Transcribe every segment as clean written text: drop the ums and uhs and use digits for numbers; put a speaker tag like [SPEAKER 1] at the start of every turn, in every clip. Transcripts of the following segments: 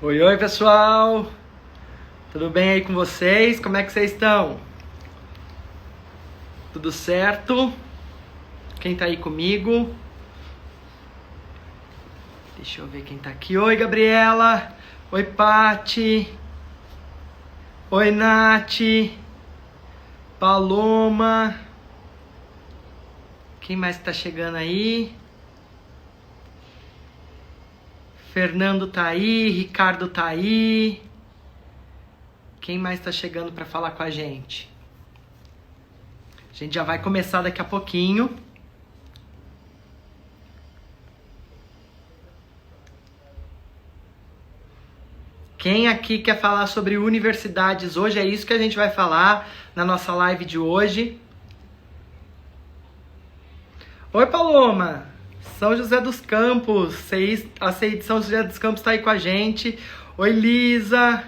[SPEAKER 1] Oi, oi, pessoal! Tudo bem aí com vocês? Como é que vocês estão? Tudo certo? Quem tá aí comigo? Deixa eu ver quem tá aqui. Oi, Gabriela! Oi, Pati! Oi, Nath! Paloma! Quem mais tá chegando aí? Fernando tá aí, Ricardo tá aí. Quem mais tá chegando para falar com a gente? A gente já vai começar daqui a pouquinho. Quem aqui quer falar sobre universidades hoje? É isso que a gente vai falar na nossa live de hoje. Oi, Paloma! São José dos Campos. A CI de São José dos Campos está aí com a gente. Oi, Lisa.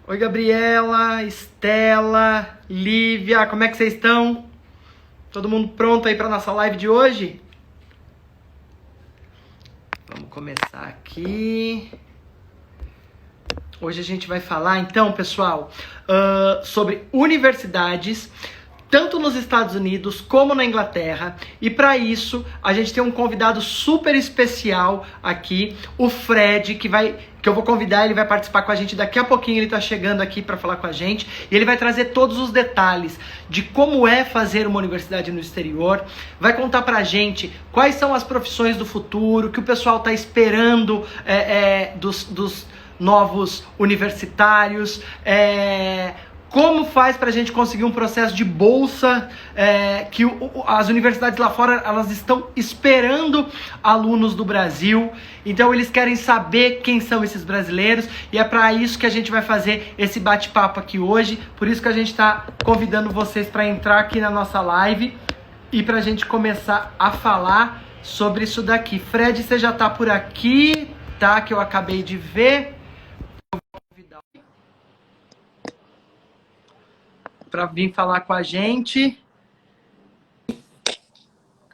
[SPEAKER 1] Oi, Gabriela, Estela, Lívia. Como é que vocês estão? Todo mundo pronto aí para nossa live de hoje? Vamos começar aqui. Hoje a gente vai falar, então, pessoal, sobre universidades, tanto nos Estados Unidos como na Inglaterra. E para isso, a gente tem um convidado super especial aqui, o Fred, que eu vou convidar, ele vai participar com a gente daqui a pouquinho, ele tá chegando aqui para falar com a gente, e ele vai trazer todos os detalhes de como é fazer uma universidade no exterior, vai contar pra gente quais são as profissões do futuro, que o pessoal tá esperando dos novos universitários, como faz para a gente conseguir um processo de bolsa, que as universidades lá fora, elas estão esperando alunos do Brasil, então eles querem saber quem são esses brasileiros, e é para isso que a gente vai fazer esse bate-papo aqui hoje, por isso que a gente está convidando vocês para entrar aqui na nossa live, e para a gente começar a falar sobre isso daqui. Fred, você já está por aqui, tá? Que eu acabei de ver. Para vir falar com a gente.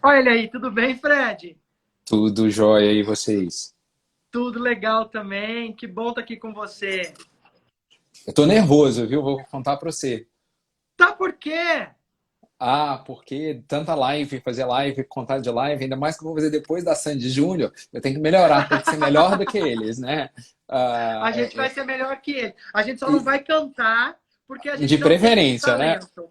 [SPEAKER 1] Olha ele aí, tudo bem, Fred?
[SPEAKER 2] Tudo jóia e vocês?
[SPEAKER 1] Tudo legal também, que bom estar aqui com você.
[SPEAKER 2] Eu tô nervoso, viu? Vou contar pra você.
[SPEAKER 1] Tá, por quê?
[SPEAKER 2] Porque tanta live, fazer live, contar de live, ainda mais que eu vou fazer depois da Sandy Júnior, eu tenho que melhorar, tem que ser melhor do que eles, né? Ah,
[SPEAKER 1] A gente vai ser melhor que ele. A gente só não vai cantar porque a gente
[SPEAKER 2] de
[SPEAKER 1] não tem esse
[SPEAKER 2] preferência, né?
[SPEAKER 1] talento.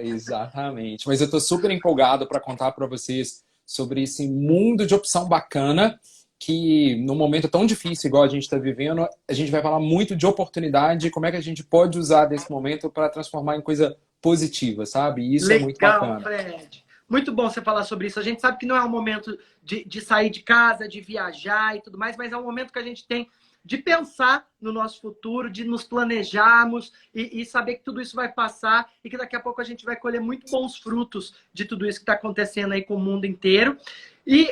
[SPEAKER 2] Exatamente. Mas eu tô super empolgado para contar para vocês sobre esse mundo de opção bacana que, num momento tão difícil igual a gente está vivendo, a gente vai falar muito de oportunidade, como é que a gente pode usar desse momento para transformar em coisa positiva, sabe? E isso é muito
[SPEAKER 1] Legal,
[SPEAKER 2] bacana.
[SPEAKER 1] Fred. Muito bom você falar sobre isso. A gente sabe que não é um momento de sair de casa, de viajar e tudo mais, mas é um momento que a gente tem de pensar no nosso futuro, de nos planejarmos e saber que tudo isso vai passar e que daqui a pouco a gente vai colher muito bons frutos de tudo isso que está acontecendo aí com o mundo inteiro. E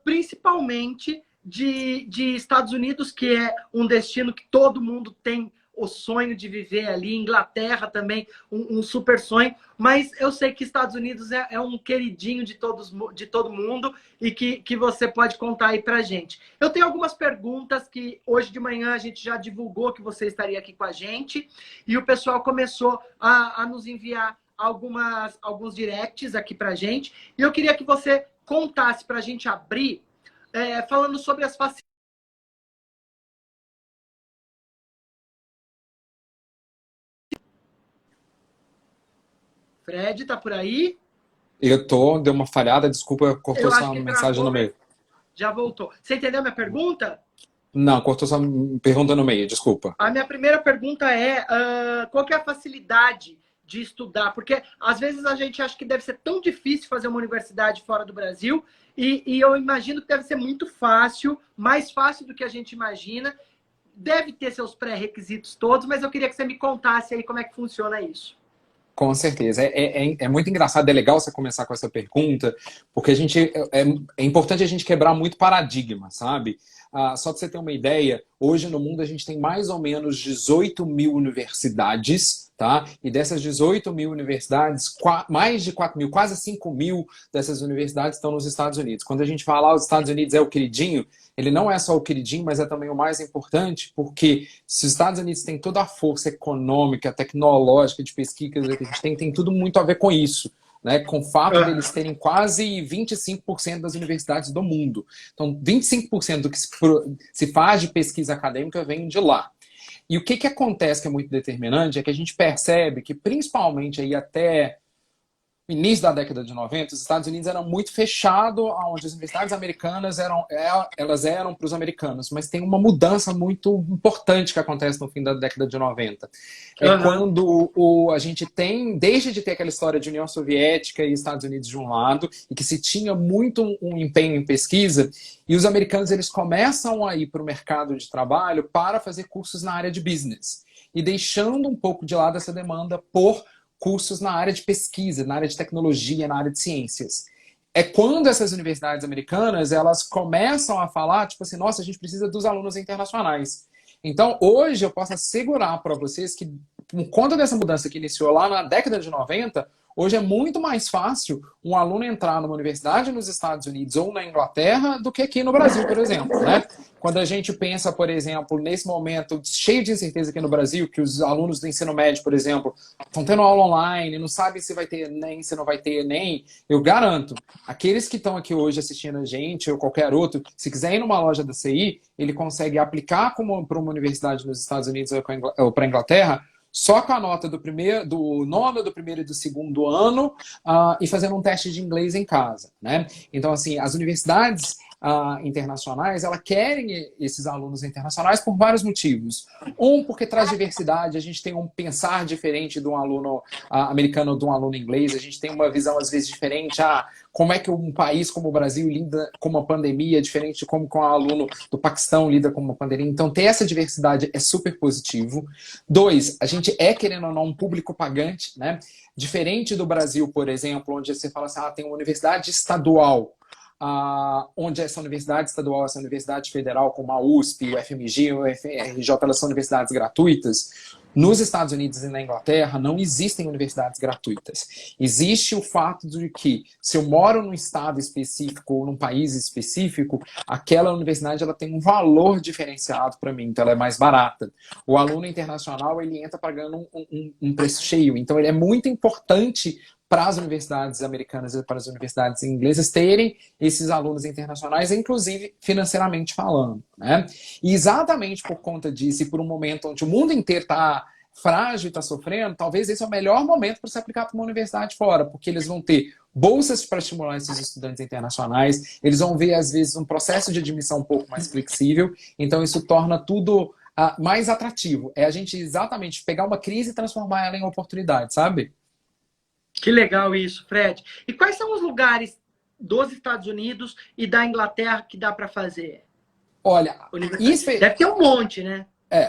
[SPEAKER 1] principalmente de Estados Unidos, que é um destino que todo mundo tem o sonho de viver ali, Inglaterra também, um super sonho, mas eu sei que Estados Unidos é um queridinho de todo mundo e que você pode contar aí pra gente. Eu tenho algumas perguntas que hoje de manhã a gente já divulgou que você estaria aqui com a gente e o pessoal começou a nos enviar alguns directs aqui pra gente e eu queria que você contasse pra gente abrir falando sobre as facilidades. Fred, tá por aí?
[SPEAKER 2] Deu uma falhada, desculpa, cortou
[SPEAKER 1] Eu acho
[SPEAKER 2] sua
[SPEAKER 1] que
[SPEAKER 2] mensagem
[SPEAKER 1] travou,
[SPEAKER 2] no
[SPEAKER 1] mas
[SPEAKER 2] meio.
[SPEAKER 1] já voltou. Você entendeu a minha pergunta?
[SPEAKER 2] Não, cortou sua pergunta no meio, desculpa.
[SPEAKER 1] A minha primeira pergunta é qual que é a facilidade de estudar? Porque às vezes a gente acha que deve ser tão difícil fazer uma universidade fora do Brasil e eu imagino que deve ser muito fácil, mais fácil do que a gente imagina. Deve ter seus pré-requisitos todos, mas eu queria que você me contasse aí como é que funciona isso.
[SPEAKER 2] Com certeza. É muito engraçado, é legal você começar com essa pergunta, porque é importante a gente quebrar muito paradigma, sabe? Só para você ter uma ideia, hoje no mundo a gente tem mais ou menos 18 mil universidades, tá? E dessas 18 mil universidades, mais de 4 mil, quase 5 mil dessas universidades estão nos Estados Unidos. Quando a gente fala, os Estados Unidos é o queridinho, ele não é só o queridinho, mas é também o mais importante, porque se os Estados Unidos têm toda a força econômica, tecnológica, de pesquisa que a gente tem tudo muito a ver com isso. Né, com o fato deles terem quase 25% das universidades do mundo. Então, 25% do que se faz de pesquisa acadêmica vem de lá. E o que acontece que é muito determinante é que a gente percebe que, principalmente aí até início da década de 90, os Estados Unidos eram muito fechados, onde as universidades americanas elas eram para os americanos, mas tem uma mudança muito importante que acontece no fim da década de 90. Quando a gente tem, desde de ter aquela história de União Soviética e Estados Unidos de um lado, e que se tinha muito um empenho em pesquisa, e os americanos eles começam a ir para o mercado de trabalho para fazer cursos na área de business, e deixando um pouco de lado essa demanda por cursos na área de pesquisa, na área de tecnologia, na área de ciências. É quando essas universidades americanas elas começam a falar, tipo assim, nossa, a gente precisa dos alunos internacionais. Então, hoje eu posso assegurar para vocês que, por conta dessa mudança que iniciou lá na década de 90, hoje é muito mais fácil um aluno entrar numa universidade nos Estados Unidos ou na Inglaterra do que aqui no Brasil, por exemplo, né? Quando a gente pensa, por exemplo, nesse momento cheio de incerteza aqui no Brasil, que os alunos do ensino médio, por exemplo, estão tendo aula online, não sabem se vai ter ENEM, se não vai ter ENEM, eu garanto, aqueles que estão aqui hoje assistindo a gente, ou qualquer outro, se quiser ir numa loja da CI, ele consegue aplicar para uma universidade nos Estados Unidos ou para a Inglaterra, só com a nota do nono, do primeiro e do segundo ano e fazendo um teste de inglês em casa, né? Então, assim, as universidades internacionais, elas querem esses alunos internacionais por vários motivos. Porque traz diversidade, a gente tem um pensar diferente de um aluno americano ou de um aluno inglês, a gente tem uma visão, às vezes, diferente. Como é que um país como o Brasil lida com uma pandemia, diferente de como um aluno do Paquistão lida com uma pandemia. Então, ter essa diversidade é super positivo. 2, a gente querendo ou não, um público pagante, né? Diferente do Brasil, por exemplo, onde você fala assim, tem uma universidade estadual, onde essa universidade estadual, essa universidade federal, como a USP, o FMG, o FRJ, elas são universidades gratuitas. Nos Estados Unidos e na Inglaterra não existem universidades gratuitas. Existe o fato de que, se eu moro num estado específico ou num país específico, aquela universidade ela tem um valor diferenciado para mim, então ela é mais barata. O aluno internacional ele entra pagando um preço cheio, então ele é muito importante para as universidades americanas e para as universidades inglesas terem esses alunos internacionais, inclusive financeiramente falando, né? E exatamente por conta disso e por um momento onde o mundo inteiro está frágil e está sofrendo, talvez esse é o melhor momento para se aplicar para uma universidade fora, porque eles vão ter bolsas para estimular esses estudantes internacionais, eles vão ver, às vezes, um processo de admissão um pouco mais flexível, então isso torna tudo mais atrativo. É a gente exatamente pegar uma crise e transformar ela em oportunidade, sabe?
[SPEAKER 1] Que legal isso, Fred. E quais são os lugares dos Estados Unidos e da Inglaterra que dá para fazer?
[SPEAKER 2] Olha,
[SPEAKER 1] deve ter um monte, né?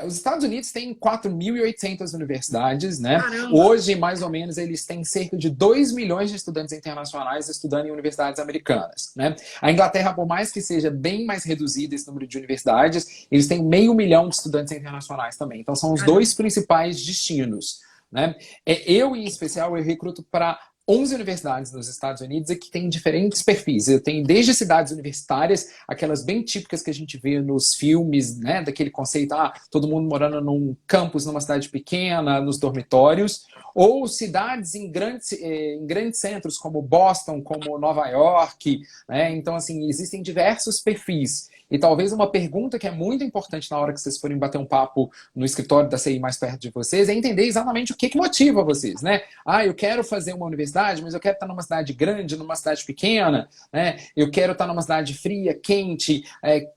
[SPEAKER 2] Os Estados Unidos têm 4.800 universidades, né?
[SPEAKER 1] Caramba.
[SPEAKER 2] Hoje, mais ou menos, eles têm cerca de 2 milhões de estudantes internacionais estudando em universidades americanas, né? A Inglaterra, por mais que seja bem mais reduzido esse número de universidades, eles têm 500 mil de estudantes internacionais também. Então, são os dois principais destinos, né? Eu, em especial, eu recruto para 11 universidades nos Estados Unidos e que tem diferentes perfis. Eu tenho desde cidades universitárias, aquelas bem típicas que a gente vê nos filmes, né, daquele conceito, todo mundo morando num campus, numa cidade pequena, nos dormitórios, ou cidades em grandes centros, como Boston, como Nova York, né? Então, assim, existem diversos perfis. E talvez uma pergunta que é muito importante na hora que vocês forem bater um papo no escritório da CI mais perto de vocês é entender exatamente o que motiva vocês, né? Eu quero fazer uma universidade, mas eu quero estar numa cidade grande, numa cidade pequena, né? Eu quero estar numa cidade fria, quente,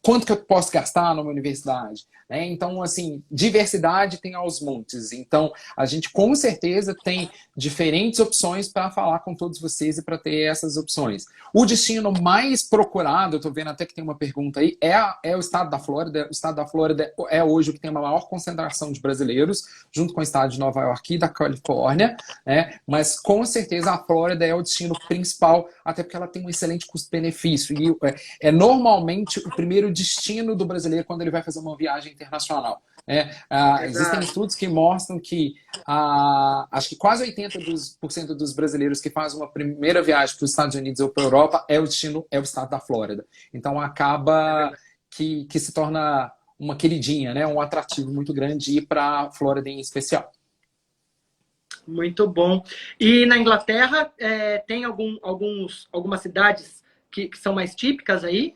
[SPEAKER 2] quanto que eu posso gastar numa universidade? Né? Então, assim, diversidade tem aos montes. Então, a gente com certeza tem diferentes opções para falar com todos vocês e para ter essas opções. O destino mais procurado, eu estou vendo até que tem uma pergunta aí, é o estado da Flórida. O estado da Flórida é hoje o que tem a maior concentração de brasileiros, junto com o estado de Nova York e da Califórnia, né? Mas com certeza a Flórida é o destino principal, até porque ela tem um excelente custo-benefício. E é normalmente o primeiro destino do brasileiro quando ele vai fazer uma viagem internacional. Existem estudos que mostram que acho que quase 80% dos brasileiros que fazem uma primeira viagem para os Estados Unidos ou para a Europa o destino é o estado da Flórida. Então acaba que se torna uma queridinha, né? Um atrativo muito grande ir para a Flórida em especial.
[SPEAKER 1] Muito bom. E na Inglaterra tem algumas cidades que são mais típicas aí?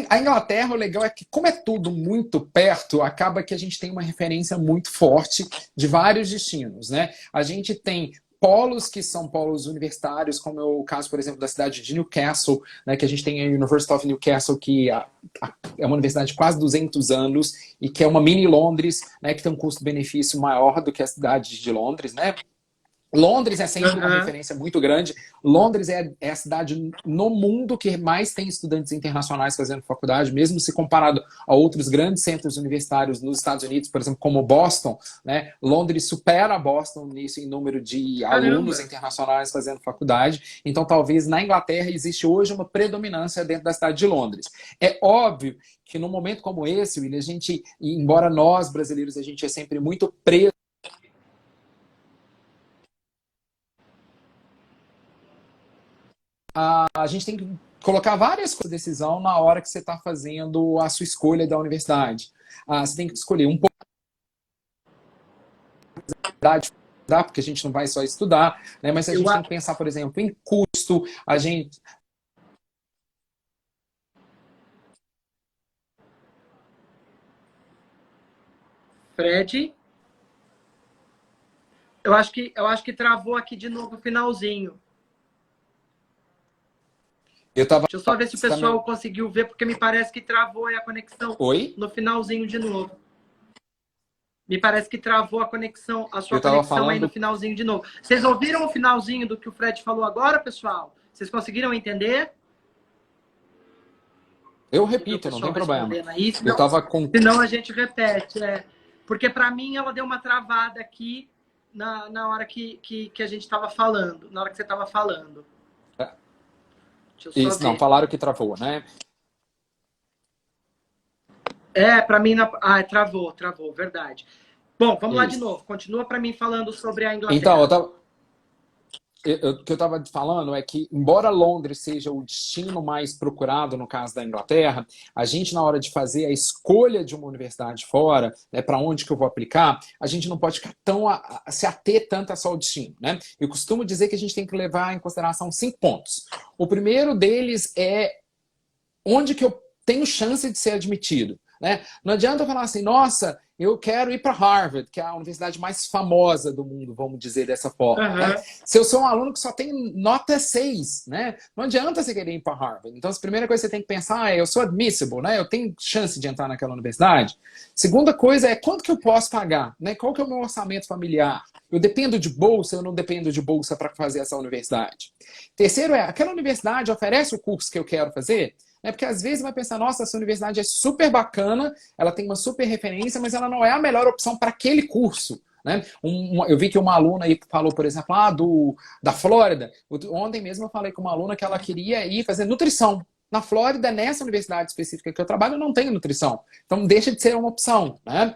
[SPEAKER 2] A Inglaterra, o legal é que, como é tudo muito perto, acaba que a gente tem uma referência muito forte de vários destinos, né? A gente tem polos que são polos universitários, como é o caso, por exemplo, da cidade de Newcastle, né, que a gente tem a University of Newcastle, que é uma universidade de quase 200 anos e que é uma mini Londres, né, que tem um custo-benefício maior do que a cidade de Londres, né? Londres é sempre uma referência muito grande. Londres é a cidade no mundo que mais tem estudantes internacionais fazendo faculdade, mesmo se comparado a outros grandes centros universitários nos Estados Unidos, por exemplo, como Boston, né? Londres supera Boston nisso em número de alunos internacionais fazendo faculdade. Então, talvez na Inglaterra existe hoje uma predominância dentro da cidade de Londres. É óbvio que num momento como esse, William, a gente, embora nós brasileiros a gente é sempre muito preso a gente tem que colocar várias coisas de decisão na hora que você está fazendo a sua escolha da universidade. Você tem que escolher um pouco porque a gente não vai só estudar, né? Mas a gente tem que pensar, por exemplo, em custo, a gente...
[SPEAKER 1] Fred? Eu acho que travou aqui de novo o finalzinho. Deixa eu só ver se o pessoal conseguiu ver, porque me parece que travou aí a conexão.
[SPEAKER 2] Oi?
[SPEAKER 1] No finalzinho de novo. Me parece que travou a conexão, a sua conexão aí no finalzinho de novo. Vocês ouviram o finalzinho do que o Fred falou agora, pessoal? Vocês conseguiram entender?
[SPEAKER 2] Eu repito, não tem problema.
[SPEAKER 1] Aí, senão, senão a gente repete. Porque para mim ela deu uma travada aqui na hora que a gente estava falando, na hora que você estava falando.
[SPEAKER 2] Isso, não, falaram que travou, né?
[SPEAKER 1] Para mim... travou, verdade. Bom, vamos lá de novo. Continua para mim falando sobre a Inglaterra.
[SPEAKER 2] Então, o que eu estava falando é que, embora Londres seja o destino mais procurado no caso da Inglaterra, a gente, na hora de fazer a escolha de uma universidade fora, né, para onde que eu vou aplicar, a gente não pode ficar se ater tanto a só o destino, né? Eu costumo dizer que a gente tem que levar em consideração 5 pontos. O primeiro deles é onde que eu tenho chance de ser admitido, né? Não adianta eu falar assim, nossa, eu quero ir para Harvard, que é a universidade mais famosa do mundo, vamos dizer dessa forma. Né? Se eu sou um aluno que só tem nota 6, né? Não adianta você querer ir para Harvard. Então, a primeira coisa que você tem que pensar é, eu sou admissible, né? Eu tenho chance de entrar naquela universidade. Segunda coisa é, quanto que eu posso pagar? Né? Qual que é o meu orçamento familiar? Eu dependo de bolsa, eu não dependo de bolsa para fazer essa universidade. Terceiro é, aquela universidade oferece o curso que eu quero fazer? Porque às vezes vai pensar, nossa, essa universidade é super bacana, ela tem uma super referência, mas ela não é a melhor opção para aquele curso. Né? Eu vi que uma aluna aí falou, por exemplo, da Flórida. Ontem mesmo eu falei com uma aluna que ela queria ir fazer nutrição. Na Flórida, nessa universidade específica que eu trabalho, não tem nutrição. Então deixa de ser uma opção. Né?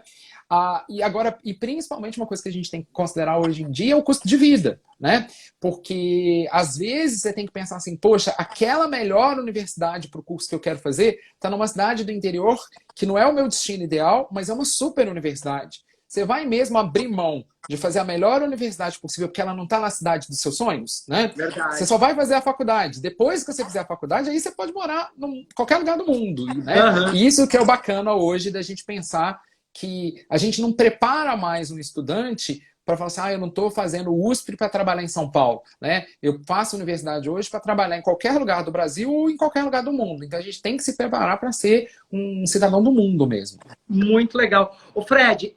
[SPEAKER 2] E principalmente uma coisa que a gente tem que considerar hoje em dia é o custo de vida, né? Porque às vezes você tem que pensar assim, poxa, aquela melhor universidade para o curso que eu quero fazer está numa cidade do interior que não é o meu destino ideal, mas é uma super universidade. Você vai mesmo abrir mão de fazer a melhor universidade possível porque ela não está na cidade dos seus sonhos, né?
[SPEAKER 1] Verdade.
[SPEAKER 2] Você só vai fazer a faculdade. Depois que você fizer a faculdade, aí você pode morar em qualquer lugar do mundo, né? E isso que é o bacana hoje da gente pensar que a gente não prepara mais um estudante para falar assim, eu não estou fazendo USP para trabalhar em São Paulo, né? Eu faço universidade hoje para trabalhar em qualquer lugar do Brasil ou em qualquer lugar do mundo. Então a gente tem que se preparar para ser um cidadão do mundo mesmo.
[SPEAKER 1] Muito legal. Ô Fred,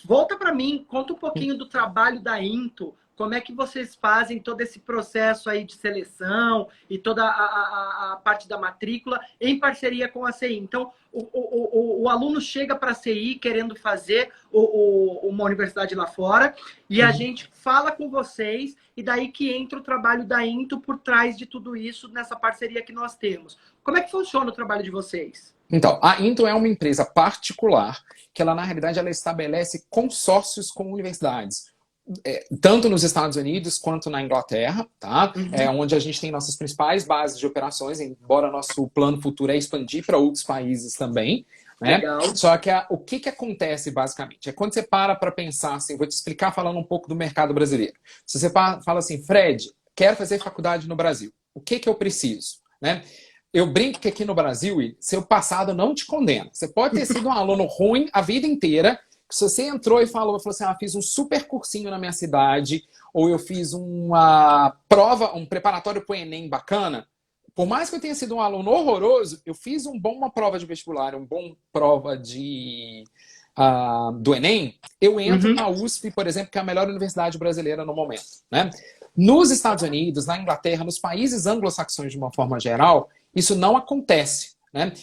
[SPEAKER 1] volta para mim, conta um pouquinho do trabalho da Into. como é que vocês fazem todo esse processo aí de seleção e toda a parte da matrícula em parceria com a CI. Então, o aluno chega para a CI querendo fazer uma universidade lá fora e a gente fala com vocês e daí que entra o trabalho da Into por trás de tudo isso nessa parceria que nós temos. Como é que funciona o trabalho de vocês?
[SPEAKER 2] Então, a Into é uma empresa particular que ela, na realidade, ela estabelece consórcios com universidades. Tanto nos Estados Unidos quanto na Inglaterra, tá? Onde a gente tem nossas principais bases de operações, embora nosso plano futuro é expandir para outros países também, né?
[SPEAKER 1] Legal.
[SPEAKER 2] Só que o que acontece basicamente? É quando você para pensar assim, vou te explicar falando um pouco do mercado brasileiro. Se você fala assim, Fred, quero fazer faculdade no Brasil, o que eu preciso, né? Eu brinco que aqui no Brasil, seu passado não te condena. Você pode ter sido um aluno ruim a vida inteira. Se você entrou e falou assim, fiz um super cursinho na minha cidade, ou eu fiz uma prova, um preparatório para o Enem bacana, por mais que eu tenha sido um aluno horroroso, eu fiz uma prova de vestibular, uma boa prova do Enem, eu entro na USP, por exemplo, que é a melhor universidade brasileira no momento, né? Nos Estados Unidos, na Inglaterra, nos países anglo-saxões de uma forma geral, isso não acontece, né?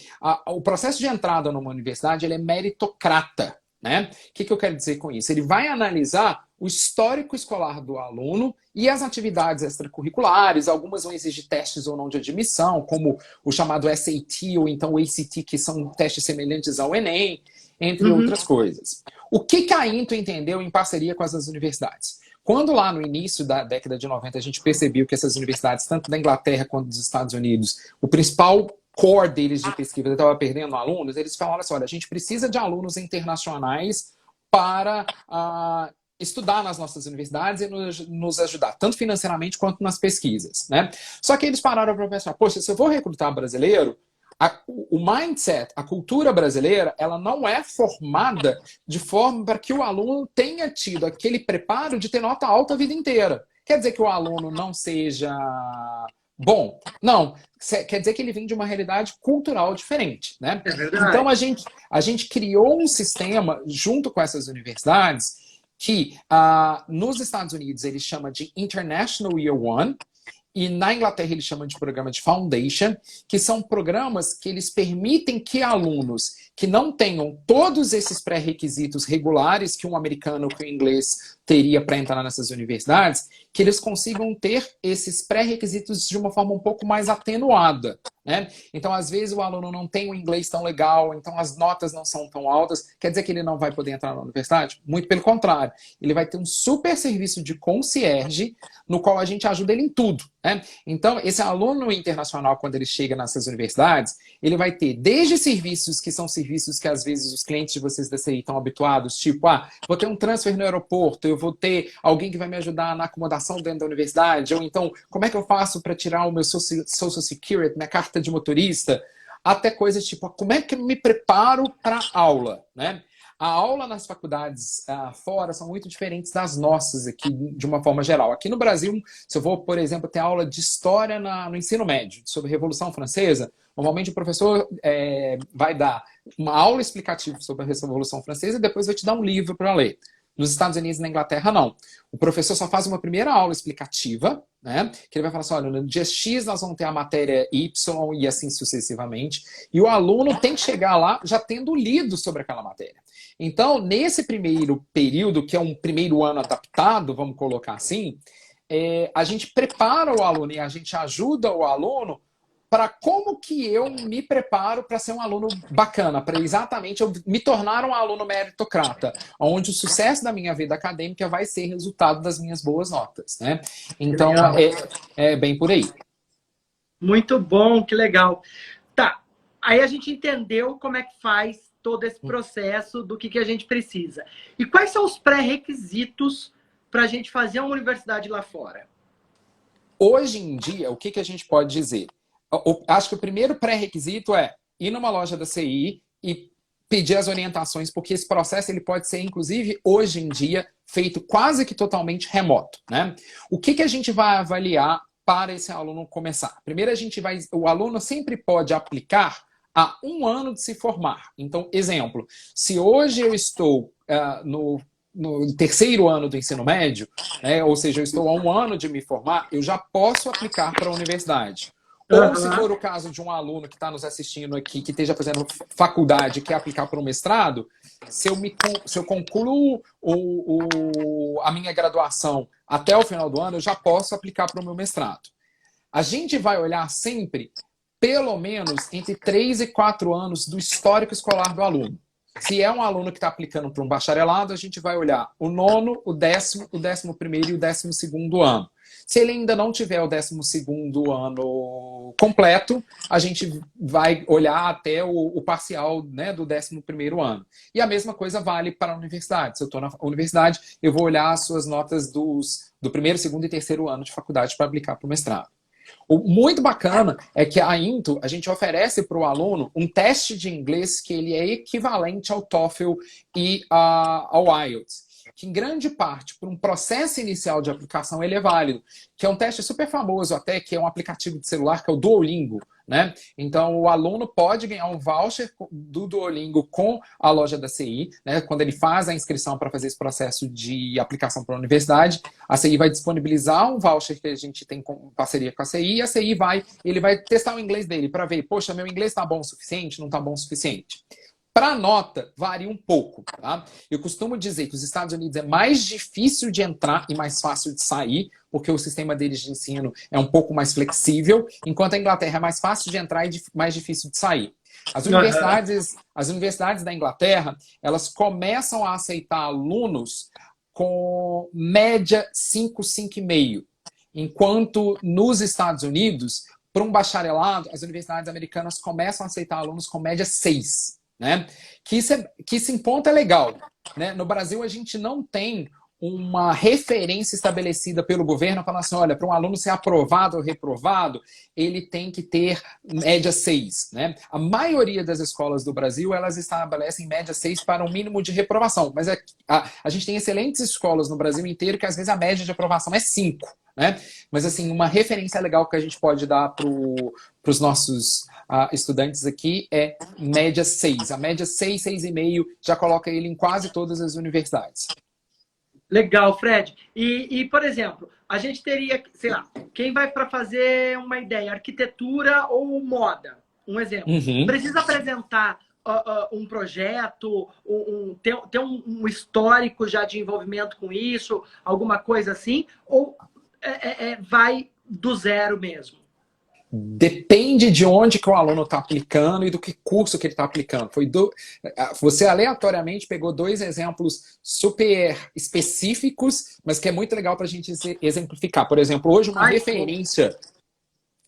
[SPEAKER 2] O processo de entrada numa universidade ele é meritocrata. Né? O que eu quero dizer com isso? Ele vai analisar o histórico escolar do aluno e as atividades extracurriculares. Algumas vão exigir testes ou não de admissão, como o chamado SAT ou então o ACT, que são testes semelhantes ao Enem, entre outras coisas. O que a Into entendeu em parceria com as universidades? Quando lá no início da década de 90 a gente percebeu que essas universidades, tanto da Inglaterra quanto dos Estados Unidos, o principal core deles de pesquisa estava perdendo alunos, eles falaram assim, olha, a gente precisa de alunos internacionais para estudar nas nossas universidades e nos ajudar, tanto financeiramente quanto nas pesquisas, né? Só que eles pararam para pensar, poxa, se eu vou recrutar brasileiro, o mindset, a cultura brasileira, ela não é formada de forma para que o aluno tenha tido aquele preparo de ter nota alta a vida inteira. Quer dizer que o aluno não seja bom? Não. Quer dizer que ele vem de uma realidade cultural diferente, né?
[SPEAKER 1] É verdade.
[SPEAKER 2] Então, a gente criou um sistema junto com essas universidades que nos Estados Unidos ele chama de International Year One e na Inglaterra ele chama de programa de Foundation, que são programas que eles permitem que alunos que não tenham todos esses pré-requisitos regulares que um americano ou que um inglês teria para entrar nessas universidades, que eles consigam ter esses pré-requisitos de uma forma um pouco mais atenuada, né? Então, às vezes, o aluno não tem o inglês tão legal, então as notas não são tão altas, quer dizer que ele não vai poder entrar na universidade? Muito pelo contrário. Ele vai ter um super serviço de concierge, no qual a gente ajuda ele em tudo, né? Então, esse aluno internacional, quando ele chega nessas universidades, ele vai ter desde serviços que são serviços que, às vezes, os clientes de vocês da CI estão habituados, tipo, vou ter um transfer no aeroporto, eu vou ter alguém que vai me ajudar na acomodação dentro da universidade, ou então, como é que eu faço para tirar o meu Social Security, minha carta de motorista, até coisas tipo, como é que eu me preparo para a aula, né? A aula nas faculdades fora são muito diferentes das nossas aqui, de uma forma geral. Aqui no Brasil, se eu vou, por exemplo, ter aula de história no ensino médio, sobre a Revolução Francesa, normalmente o professor vai dar uma aula explicativa sobre a Revolução Francesa e depois vai te dar um livro para ler. Nos Estados Unidos e na Inglaterra, não. O professor só faz uma primeira aula explicativa, né? Que ele vai falar assim, olha, no dia X nós vamos ter a matéria Y e assim sucessivamente. E o aluno tem que chegar lá já tendo lido sobre aquela matéria. Então, nesse primeiro período, que é um primeiro ano adaptado, vamos colocar assim, a gente prepara o aluno e a gente ajuda o aluno para como que eu me preparo para ser um aluno bacana, para exatamente eu me tornar um aluno meritocrata, onde o sucesso da minha vida acadêmica vai ser resultado das minhas boas notas, né? Então, é bem por aí.
[SPEAKER 1] Muito bom, que legal. Tá, aí a gente entendeu como é que faz todo esse processo do que a gente precisa. E quais são os pré-requisitos para a gente fazer uma universidade lá fora?
[SPEAKER 2] Hoje em dia, o que a gente pode dizer? Acho que o primeiro pré-requisito é ir numa loja da CI e pedir as orientações, porque esse processo ele pode ser, inclusive, hoje em dia, feito quase que totalmente remoto, né? O que a gente vai avaliar para esse aluno começar? Primeiro, o aluno sempre pode aplicar a 1 ano de se formar. Então, exemplo, se hoje eu estou no no terceiro ano do ensino médio, né? Ou seja, eu estou há um ano de me formar, eu já posso aplicar para a universidade. Ou se for o caso de um aluno que está nos assistindo aqui, que esteja fazendo faculdade e quer aplicar para um mestrado, se eu concluo a minha graduação até o final do ano, eu já posso aplicar para o meu mestrado. A gente vai olhar sempre, pelo menos, entre 3 e 4 anos do histórico escolar do aluno. Se é um aluno que está aplicando para um bacharelado, a gente vai olhar o nono, o 10º, o 11º e o 12º ano. Se ele ainda não tiver o 12º ano completo, a gente vai olhar até o parcial, né, do 11º ano. E a mesma coisa vale para a universidade. Se eu estou na universidade, eu vou olhar as suas notas do primeiro, segundo e terceiro ano de faculdade para aplicar para o mestrado. O muito bacana é que a Into, a gente oferece para o aluno um teste de inglês que ele é equivalente ao TOEFL e ao IELTS, que em grande parte, por um processo inicial de aplicação, ele é válido, que é um teste super famoso até, que é um aplicativo de celular, que é o Duolingo, né? Então, o aluno pode ganhar um voucher do Duolingo com a loja da CI, né? Quando ele faz a inscrição para fazer esse processo de aplicação para a universidade, a CI vai disponibilizar um voucher que a gente tem com parceria com a CI, e a CI ele vai testar o inglês dele para ver, poxa, meu inglês está bom o suficiente? Não está bom o suficiente? Para a nota, varia um pouco. Tá? Eu costumo dizer que os Estados Unidos é mais difícil de entrar e mais fácil de sair, porque o sistema deles de ensino é um pouco mais flexível, enquanto a Inglaterra é mais fácil de entrar e mais difícil de sair. As universidades da Inglaterra, elas começam a aceitar alunos com média 5, 5,5. Enquanto nos Estados Unidos, para um bacharelado, as universidades americanas começam a aceitar alunos com média 6. Né? Que isso em ponto é legal. Né? No Brasil, a gente não tem uma referência estabelecida pelo governo falando assim, olha, para um aluno ser aprovado ou reprovado, ele tem que ter média 6. Né? A maioria das escolas do Brasil, elas estabelecem média 6 para um mínimo de reprovação. Mas a gente tem excelentes escolas no Brasil inteiro que às vezes a média de aprovação é 5. Né? Mas assim, uma referência legal que a gente pode dar para os nossos estudantes aqui é média 6. A média 6, 6,5 já coloca ele em quase todas as universidades.
[SPEAKER 1] Legal, Fred. E, por exemplo, a gente teria, sei lá, quem vai para fazer uma ideia, arquitetura ou moda, um exemplo, precisa apresentar um projeto, ter um histórico já de envolvimento com isso, alguma coisa assim, ou vai do zero mesmo?
[SPEAKER 2] Depende de onde que o aluno está aplicando e do que curso que ele está aplicando. Você aleatoriamente pegou 2 exemplos super específicos, mas que é muito legal para a gente exemplificar. Por exemplo, hoje uma referência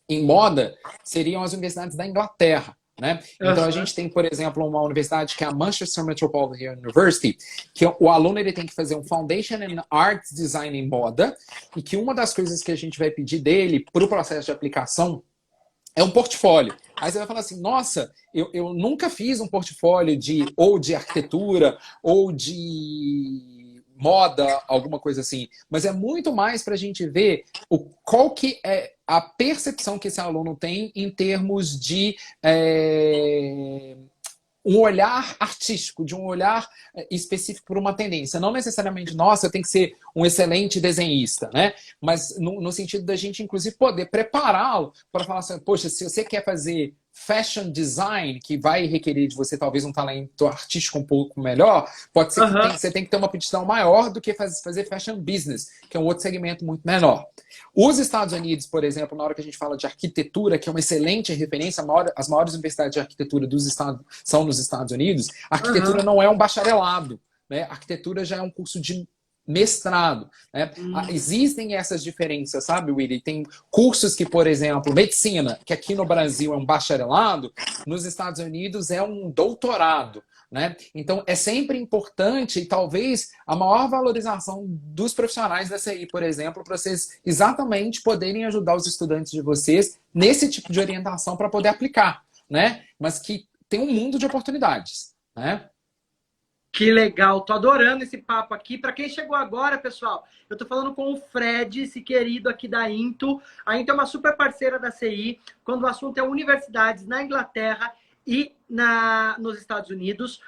[SPEAKER 2] em moda seriam as universidades da Inglaterra. Né? Então a gente tem, por exemplo, uma universidade que é a Manchester Metropolitan University, que o aluno ele tem que fazer um Foundation in Arts Design em moda, e que uma das coisas que a gente vai pedir dele para o processo de aplicação é um portfólio. Aí você vai falar assim, nossa, eu nunca fiz um portfólio ou de arquitetura ou de moda, alguma coisa assim. Mas é muito mais para a gente ver qual que é a percepção que esse aluno tem em termos de um olhar artístico, de um olhar específico por uma tendência. Não necessariamente, nossa, eu tenho que ser um excelente desenhista, né? Mas no sentido da gente, inclusive, poder prepará-lo para falar assim, poxa, se você quer fazer fashion design, que vai requerer de você talvez um talento artístico um pouco melhor, pode ser que você tem que ter uma aptidão maior do que fazer fashion business, que é um outro segmento muito menor. Os Estados Unidos, por exemplo, na hora que a gente fala de arquitetura, que é uma excelente referência, as maiores universidades de arquitetura são nos Estados Unidos, a arquitetura não é um bacharelado, né? A arquitetura já é um curso de mestrado. Né? Existem essas diferenças, sabe, Willy? Tem cursos que, por exemplo, medicina, que aqui no Brasil é um bacharelado, nos Estados Unidos é um doutorado. Né? Então, é sempre importante e talvez a maior valorização dos profissionais da CI, por exemplo, para vocês exatamente poderem ajudar os estudantes de vocês nesse tipo de orientação para poder aplicar, né? Mas que tem um mundo de oportunidades. Né?
[SPEAKER 1] Que legal, tô adorando esse papo aqui. Para quem chegou agora, pessoal, eu tô falando com o Fred, esse querido aqui da Into. A Into é uma super parceira da CI, quando o assunto é universidades na Inglaterra e nos Estados Unidos.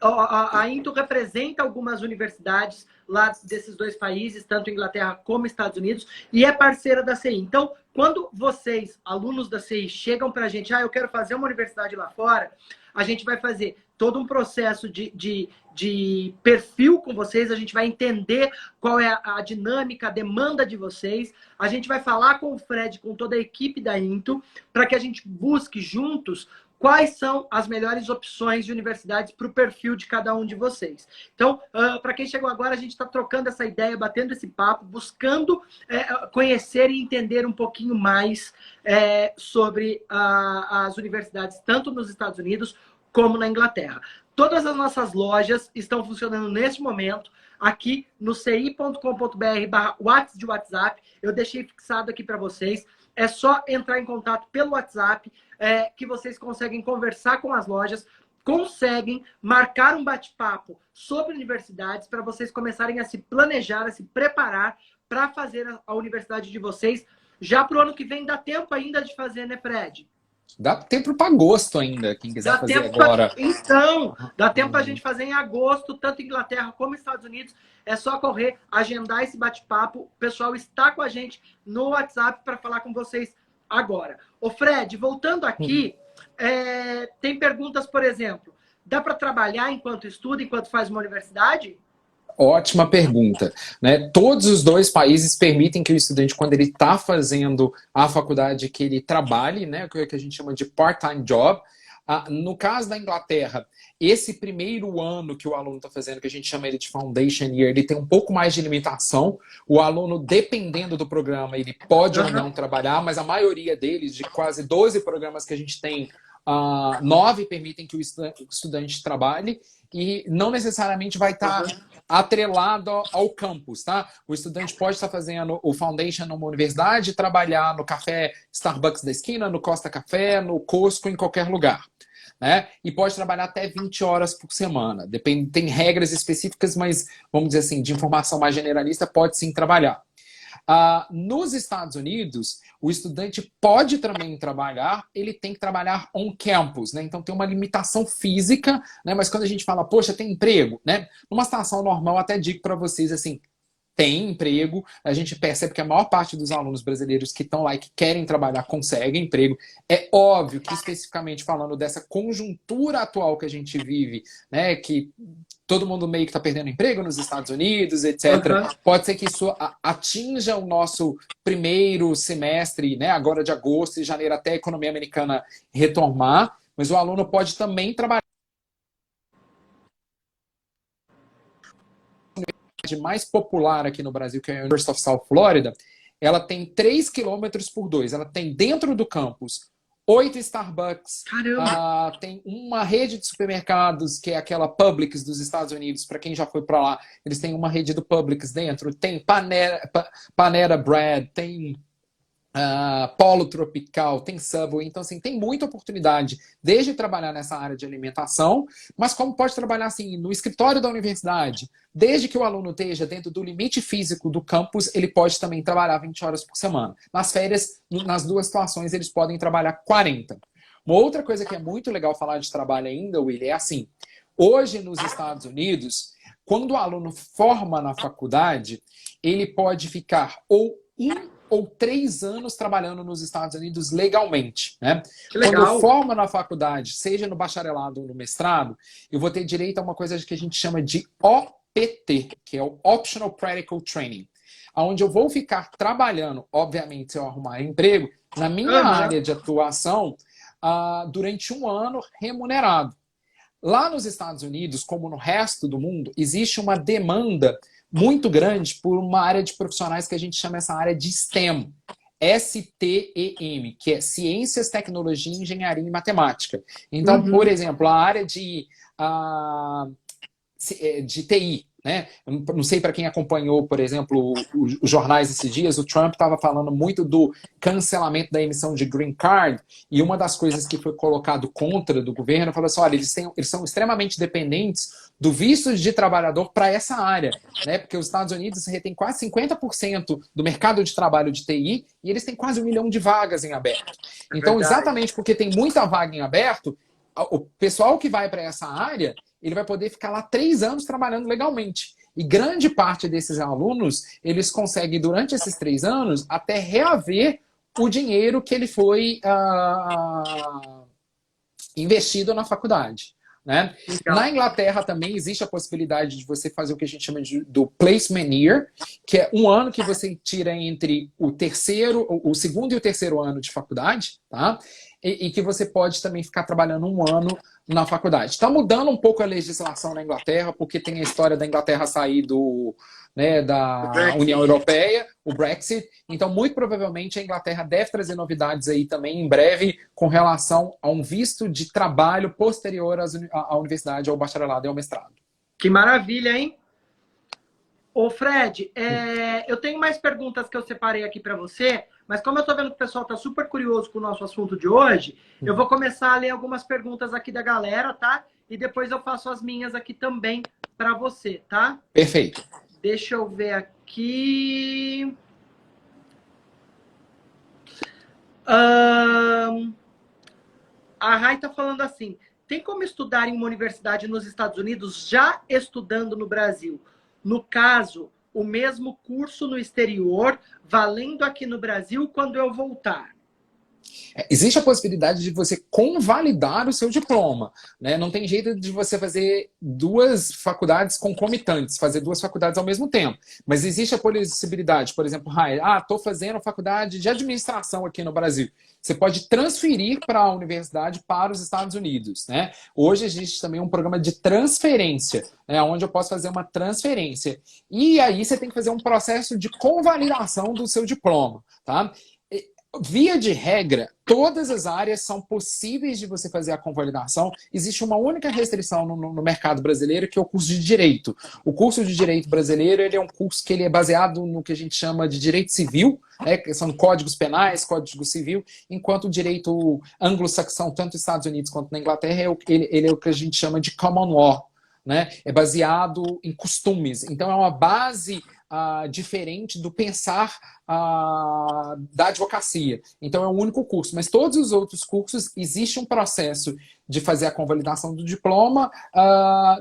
[SPEAKER 1] A Into representa algumas universidades lá desses dois países, tanto Inglaterra como Estados Unidos, e é parceira da CI. Então, quando vocês, alunos da CI, chegam para a gente, eu quero fazer uma universidade lá fora, a gente vai fazer todo um processo de perfil com vocês, a gente vai entender qual é a dinâmica, a demanda de vocês, a gente vai falar com o Fred, com toda a equipe da Into, para que a gente busque juntos quais são as melhores opções de universidades para o perfil de cada um de vocês. Então, para quem chegou agora, a gente está trocando essa ideia, batendo esse papo, buscando conhecer e entender um pouquinho mais sobre as universidades, tanto nos Estados Unidos como na Inglaterra. Todas as nossas lojas estão funcionando neste momento aqui no ci.com.br/WhatsApp. Eu deixei fixado aqui para vocês. É só entrar em contato pelo WhatsApp, que vocês conseguem conversar com as lojas, conseguem marcar um bate-papo sobre universidades para vocês começarem a se planejar, a se preparar para fazer a universidade de vocês. Já para o ano que vem dá tempo ainda de fazer, né, Fred?
[SPEAKER 2] Dá tempo para agosto ainda, quem quiser fazer agora.
[SPEAKER 1] Então, dá tempo para a gente fazer em agosto, tanto Inglaterra como Estados Unidos. É só correr, agendar esse bate-papo. O pessoal está com a gente no WhatsApp para falar com vocês agora. Ô Fred, voltando aqui, tem perguntas, por exemplo, dá para trabalhar enquanto estuda, enquanto faz uma universidade?
[SPEAKER 2] Ótima pergunta, né? Todos os dois países permitem que o estudante, quando ele está fazendo a faculdade, que ele trabalhe, né? O que a gente chama de part-time job. No caso da Inglaterra, esse primeiro ano que o aluno está fazendo, que a gente chama ele de Foundation Year, ele tem um pouco mais de limitação. O aluno, dependendo do programa, ele pode ou não trabalhar, mas a maioria deles, de quase 12 programas que a gente tem, 9 permitem que o estudante trabalhe e não necessariamente vai estar atrelado ao campus, tá? O estudante pode estar fazendo o Foundation numa universidade, trabalhar no café Starbucks da esquina, no Costa Café, no Costco, em qualquer lugar, né? E pode trabalhar até 20 horas por semana. Depende, tem regras específicas, mas, vamos dizer assim, de informação mais generalista, pode sim trabalhar. Nos Estados Unidos, o estudante pode também trabalhar, ele tem que trabalhar on campus, né? Então tem uma limitação física, né? Mas quando a gente fala, poxa, tem emprego, né? Numa situação normal, até digo para vocês assim, tem emprego, a gente percebe que a maior parte dos alunos brasileiros que estão lá e que querem trabalhar conseguem emprego. É óbvio que, especificamente falando dessa conjuntura atual que a gente vive, né, que todo mundo meio que está perdendo emprego nos Estados Unidos, etc. Pode ser que isso atinja o nosso primeiro semestre, né, agora de agosto e janeiro, até a economia americana retomar, mas o aluno pode também trabalhar mais popular aqui no Brasil, que é a University of South Florida. Ela tem 3 quilômetros por 2. Ela tem dentro do campus 8 Starbucks. Tem uma rede de supermercados, que é aquela Publix dos Estados Unidos. Para quem já foi para lá, eles têm uma rede do Publix dentro. Tem Panera Bread, tem Polo Tropical, tem Subway. Então, assim, tem muita oportunidade desde trabalhar nessa área de alimentação, mas como pode trabalhar assim no escritório da universidade. Desde que o aluno esteja dentro do limite físico do campus, ele pode também trabalhar 20 horas por semana. Nas férias, nas duas situações, eles podem trabalhar 40. Uma outra coisa que é muito legal falar de trabalho ainda, Willy, é assim, hoje nos Estados Unidos, quando o aluno forma na faculdade, ele pode ficar ou 1 ou 3 anos trabalhando nos Estados Unidos legalmente, né? Quando eu formo na faculdade, seja no bacharelado ou no mestrado, eu vou ter direito a uma coisa que a gente chama de OPT, que é o Optional Practical Training, onde eu vou ficar trabalhando, obviamente, se eu arrumar emprego, na minha área de atuação, durante 1 ano remunerado. Lá nos Estados Unidos, como no resto do mundo, existe uma demanda muito grande por uma área de profissionais que a gente chama essa área de STEM. STEM, que é Ciências, Tecnologia, Engenharia e Matemática. Então, por exemplo, a área de TI, né? Eu não sei para quem acompanhou, por exemplo, os jornais esses dias, o Trump estava falando muito do cancelamento da emissão de green card, e uma das coisas que foi colocado contra do governo, falou assim, olha, eles são extremamente dependentes do visto de trabalhador para essa área, né? Porque os Estados Unidos retêm quase 50% do mercado de trabalho de TI, e eles têm quase 1 milhão de vagas em aberto. Então, exatamente porque tem muita vaga em aberto, o pessoal que vai para essa área, ele vai poder ficar lá 3 anos trabalhando legalmente. E grande parte desses alunos, eles conseguem, durante esses 3 anos, até reaver o dinheiro que ele foi investido na faculdade. Né? Na Inglaterra também existe a possibilidade de você fazer o que a gente chama do placement year, que é um ano que você tira entre o segundo e o terceiro ano de faculdade, tá? E que você pode também ficar trabalhando um ano na faculdade. Está mudando um pouco a legislação na Inglaterra, porque tem a história da Inglaterra sair da União Europeia, o Brexit. Então, muito provavelmente, a Inglaterra deve trazer novidades aí também em breve com relação a um visto de trabalho posterior à universidade, ao bacharelado e ao mestrado.
[SPEAKER 1] Que maravilha, hein? Ô, Fred, eu tenho mais perguntas que eu separei aqui para você, mas como eu estou vendo que o pessoal está super curioso com o nosso assunto de hoje, eu vou começar a ler algumas perguntas aqui da galera, tá? E depois eu faço as minhas aqui também para você, tá?
[SPEAKER 2] Perfeito.
[SPEAKER 1] Deixa eu ver aqui. A Rai está falando assim, tem como estudar em uma universidade nos Estados Unidos já estudando no Brasil? No caso, o mesmo curso no exterior, valendo aqui no Brasil quando eu voltar.
[SPEAKER 2] Existe a possibilidade de você convalidar o seu diploma, né? Não tem jeito de você fazer 2 faculdades concomitantes, fazer 2 faculdades ao mesmo tempo. Mas existe a possibilidade, por exemplo, estou fazendo faculdade de administração aqui no Brasil. Você pode transferir para a universidade para os Estados Unidos, né? Hoje existe também um programa de transferência, né? Onde eu posso fazer uma transferência. E aí você tem que fazer um processo de convalidação do seu diploma, tá? Via de regra, todas as áreas são possíveis de você fazer a convalidação. Existe uma única restrição no mercado brasileiro, que é o curso de Direito. O curso de Direito brasileiro ele é um curso que ele é baseado no que a gente chama de Direito Civil, né, que são códigos penais, código civil, enquanto o direito anglo-saxão, tanto nos Estados Unidos quanto na Inglaterra, ele é o que a gente chama de Common Law. Né? É baseado em costumes. Então, é uma base diferente do pensar da advocacia. Então, é um único curso. Mas todos os outros cursos, existe um processo de fazer a convalidação do diploma,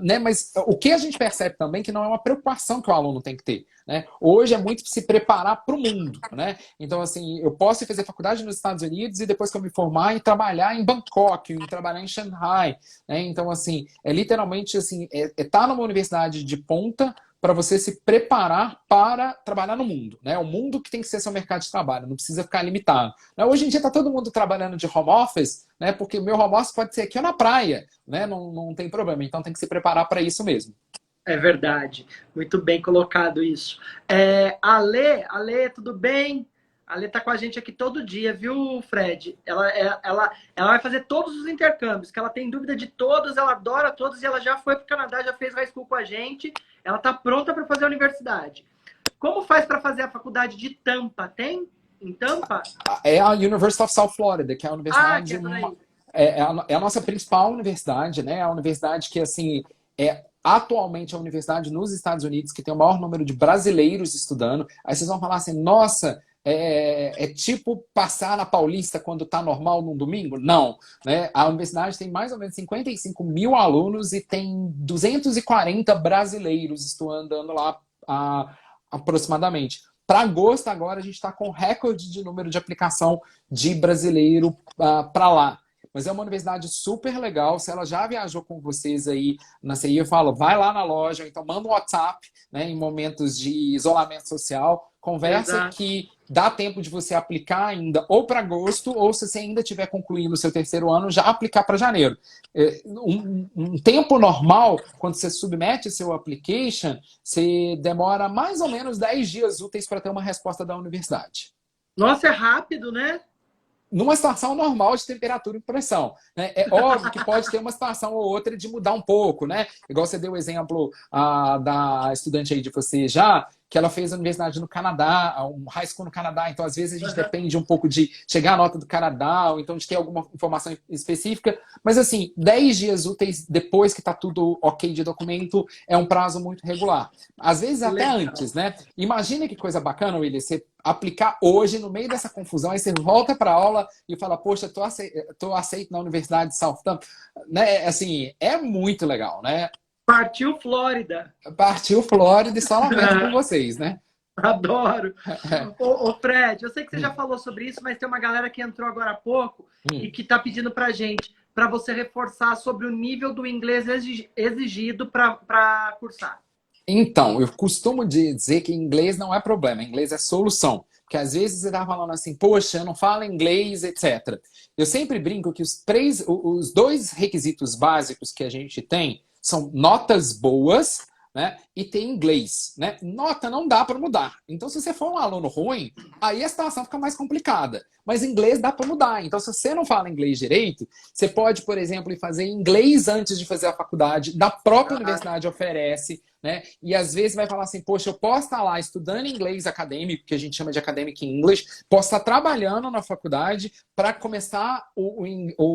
[SPEAKER 2] né? Mas o que a gente percebe também que não é uma preocupação que o aluno tem que ter. Né? Hoje é muito se preparar para o mundo. Né? Então, assim, eu posso fazer faculdade nos Estados Unidos e depois que eu me formar, e trabalhar em Bangkok, e trabalhar em Shanghai. Né? Então, assim, literalmente assim, tá numa universidade de ponta para você se preparar para trabalhar no mundo. Né? O mundo que tem que ser seu mercado de trabalho, não precisa ficar limitado. Né? Hoje em dia está todo mundo trabalhando de home office, né? Porque o meu home office pode ser aqui ou na praia. Né? Não tem problema, então tem que se preparar para isso mesmo.
[SPEAKER 1] É verdade, muito bem colocado isso. Ale, tudo bem? A Ale tá com a gente aqui todo dia, viu, Fred? Ela vai fazer todos os intercâmbios, que ela tem dúvida de todos, ela adora todos e ela já foi para o Canadá, já fez high school com a gente. Ela tá pronta para fazer a universidade. Como faz para fazer a faculdade de Tampa? Tem em Tampa?
[SPEAKER 2] É a University of South Florida, que é a universidade...
[SPEAKER 1] Que
[SPEAKER 2] é a nossa principal universidade, né? A universidade que, assim, atualmente a universidade nos Estados Unidos que tem o maior número de brasileiros estudando. Aí vocês vão falar assim, nossa... É tipo passar na Paulista quando está normal num domingo? Não. Né? A universidade tem mais ou menos 55 mil alunos e tem 240 brasileiros estudando lá aproximadamente. Para agosto agora a gente está com recorde de número de aplicação de brasileiro para lá. Mas é uma universidade super legal. Se ela já viajou com vocês aí na CI, eu falo, vai lá na loja, então manda um WhatsApp, né, em momentos de isolamento social. Conversa que dá tempo de você aplicar ainda ou para agosto, ou se você ainda estiver concluindo o seu terceiro ano, já aplicar para janeiro. Um tempo normal, quando você submete seu application, você demora mais ou menos 10 dias úteis para ter uma resposta da universidade.
[SPEAKER 1] Nossa, é rápido, né?
[SPEAKER 2] Numa situação normal de temperatura e pressão. Né? É óbvio que pode ter uma situação ou outra de mudar um pouco, né? Igual você deu o exemplo da estudante aí de você já, que ela fez a universidade no Canadá, um high school no Canadá, então às vezes a gente depende um pouco de chegar a nota do Canadá, ou então de ter alguma informação específica, mas assim, 10 dias úteis depois que está tudo ok de documento, é um prazo muito regular. Às vezes até antes, né? Imagina que coisa bacana, William, você aplicar hoje, no meio dessa confusão, aí você volta para a aula e fala, poxa, tô aceito na Universidade de Southampton, né? Assim, é muito legal, né?
[SPEAKER 1] Partiu Flórida.
[SPEAKER 2] Partiu Flórida e só lamento com vocês, né?
[SPEAKER 1] Adoro. Ô, Fred, eu sei que você já falou sobre isso, mas tem uma galera que entrou agora há pouco e que está pedindo pra gente, para você reforçar sobre o nível do inglês exigido para cursar.
[SPEAKER 2] Então, eu costumo dizer que inglês não é problema, inglês é solução. Porque às vezes você tá falando assim, poxa, eu não falo inglês, etc. Eu sempre brinco que os dois requisitos básicos que a gente tem são notas boas, né, e ter inglês, né? Nota não dá para mudar. Então, se você for um aluno ruim, aí a situação fica mais complicada. Mas inglês dá para mudar. Então, se você não fala inglês direito, você pode, por exemplo, ir fazer inglês antes de fazer a faculdade, da própria universidade oferece, né? E às vezes vai falar assim, poxa, eu posso estar lá estudando inglês acadêmico, que a gente chama de academic English, posso estar trabalhando na faculdade para começar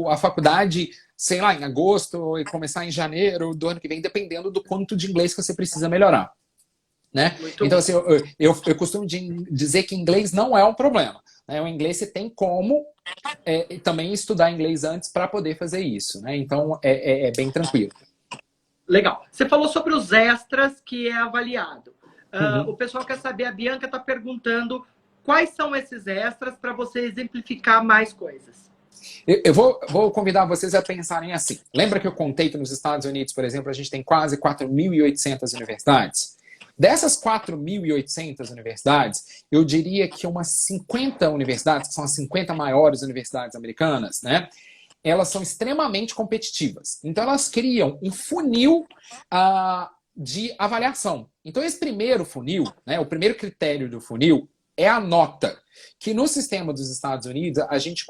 [SPEAKER 2] a faculdade, sei lá, em agosto e começar em janeiro do ano que vem, dependendo do quanto de inglês que você precisa melhorar, né? Então, assim, eu costumo dizer que inglês não é um problema, né? O inglês você tem como também estudar inglês antes para poder fazer isso, né? Então, é bem tranquilo.
[SPEAKER 1] Legal. Você falou sobre os extras que é avaliado. O pessoal quer saber, a Bianca está perguntando quais são esses extras para você exemplificar mais coisas.
[SPEAKER 2] Eu vou convidar vocês a pensarem assim. Lembra que eu contei que nos Estados Unidos, por exemplo, a gente tem quase 4.800 universidades? Dessas 4.800 universidades, eu diria que umas 50 universidades, que são as 50 maiores universidades americanas, né? Elas são extremamente competitivas. Então, elas criam um funil de avaliação. Então, esse primeiro funil, né, o primeiro critério do funil é a nota, que no sistema dos Estados Unidos a gente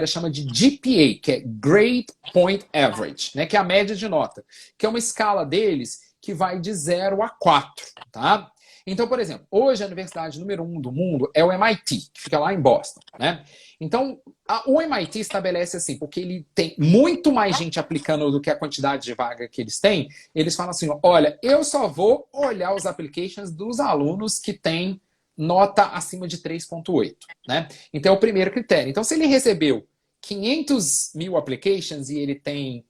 [SPEAKER 2] chama de GPA, que é Grade Point Average, né, que é a média de nota, que é uma escala deles que vai de 0 a 4, tá? Então, por exemplo, hoje a universidade número 1 do mundo é o MIT, que fica lá em Boston, né? Então, o MIT estabelece assim, porque ele tem muito mais gente aplicando do que a quantidade de vaga que eles têm, eles falam assim, olha, eu só vou olhar os applications dos alunos que têm nota acima de 3.8, né? Então, é o primeiro critério. Então, se ele recebeu 500 mil applications e ele tem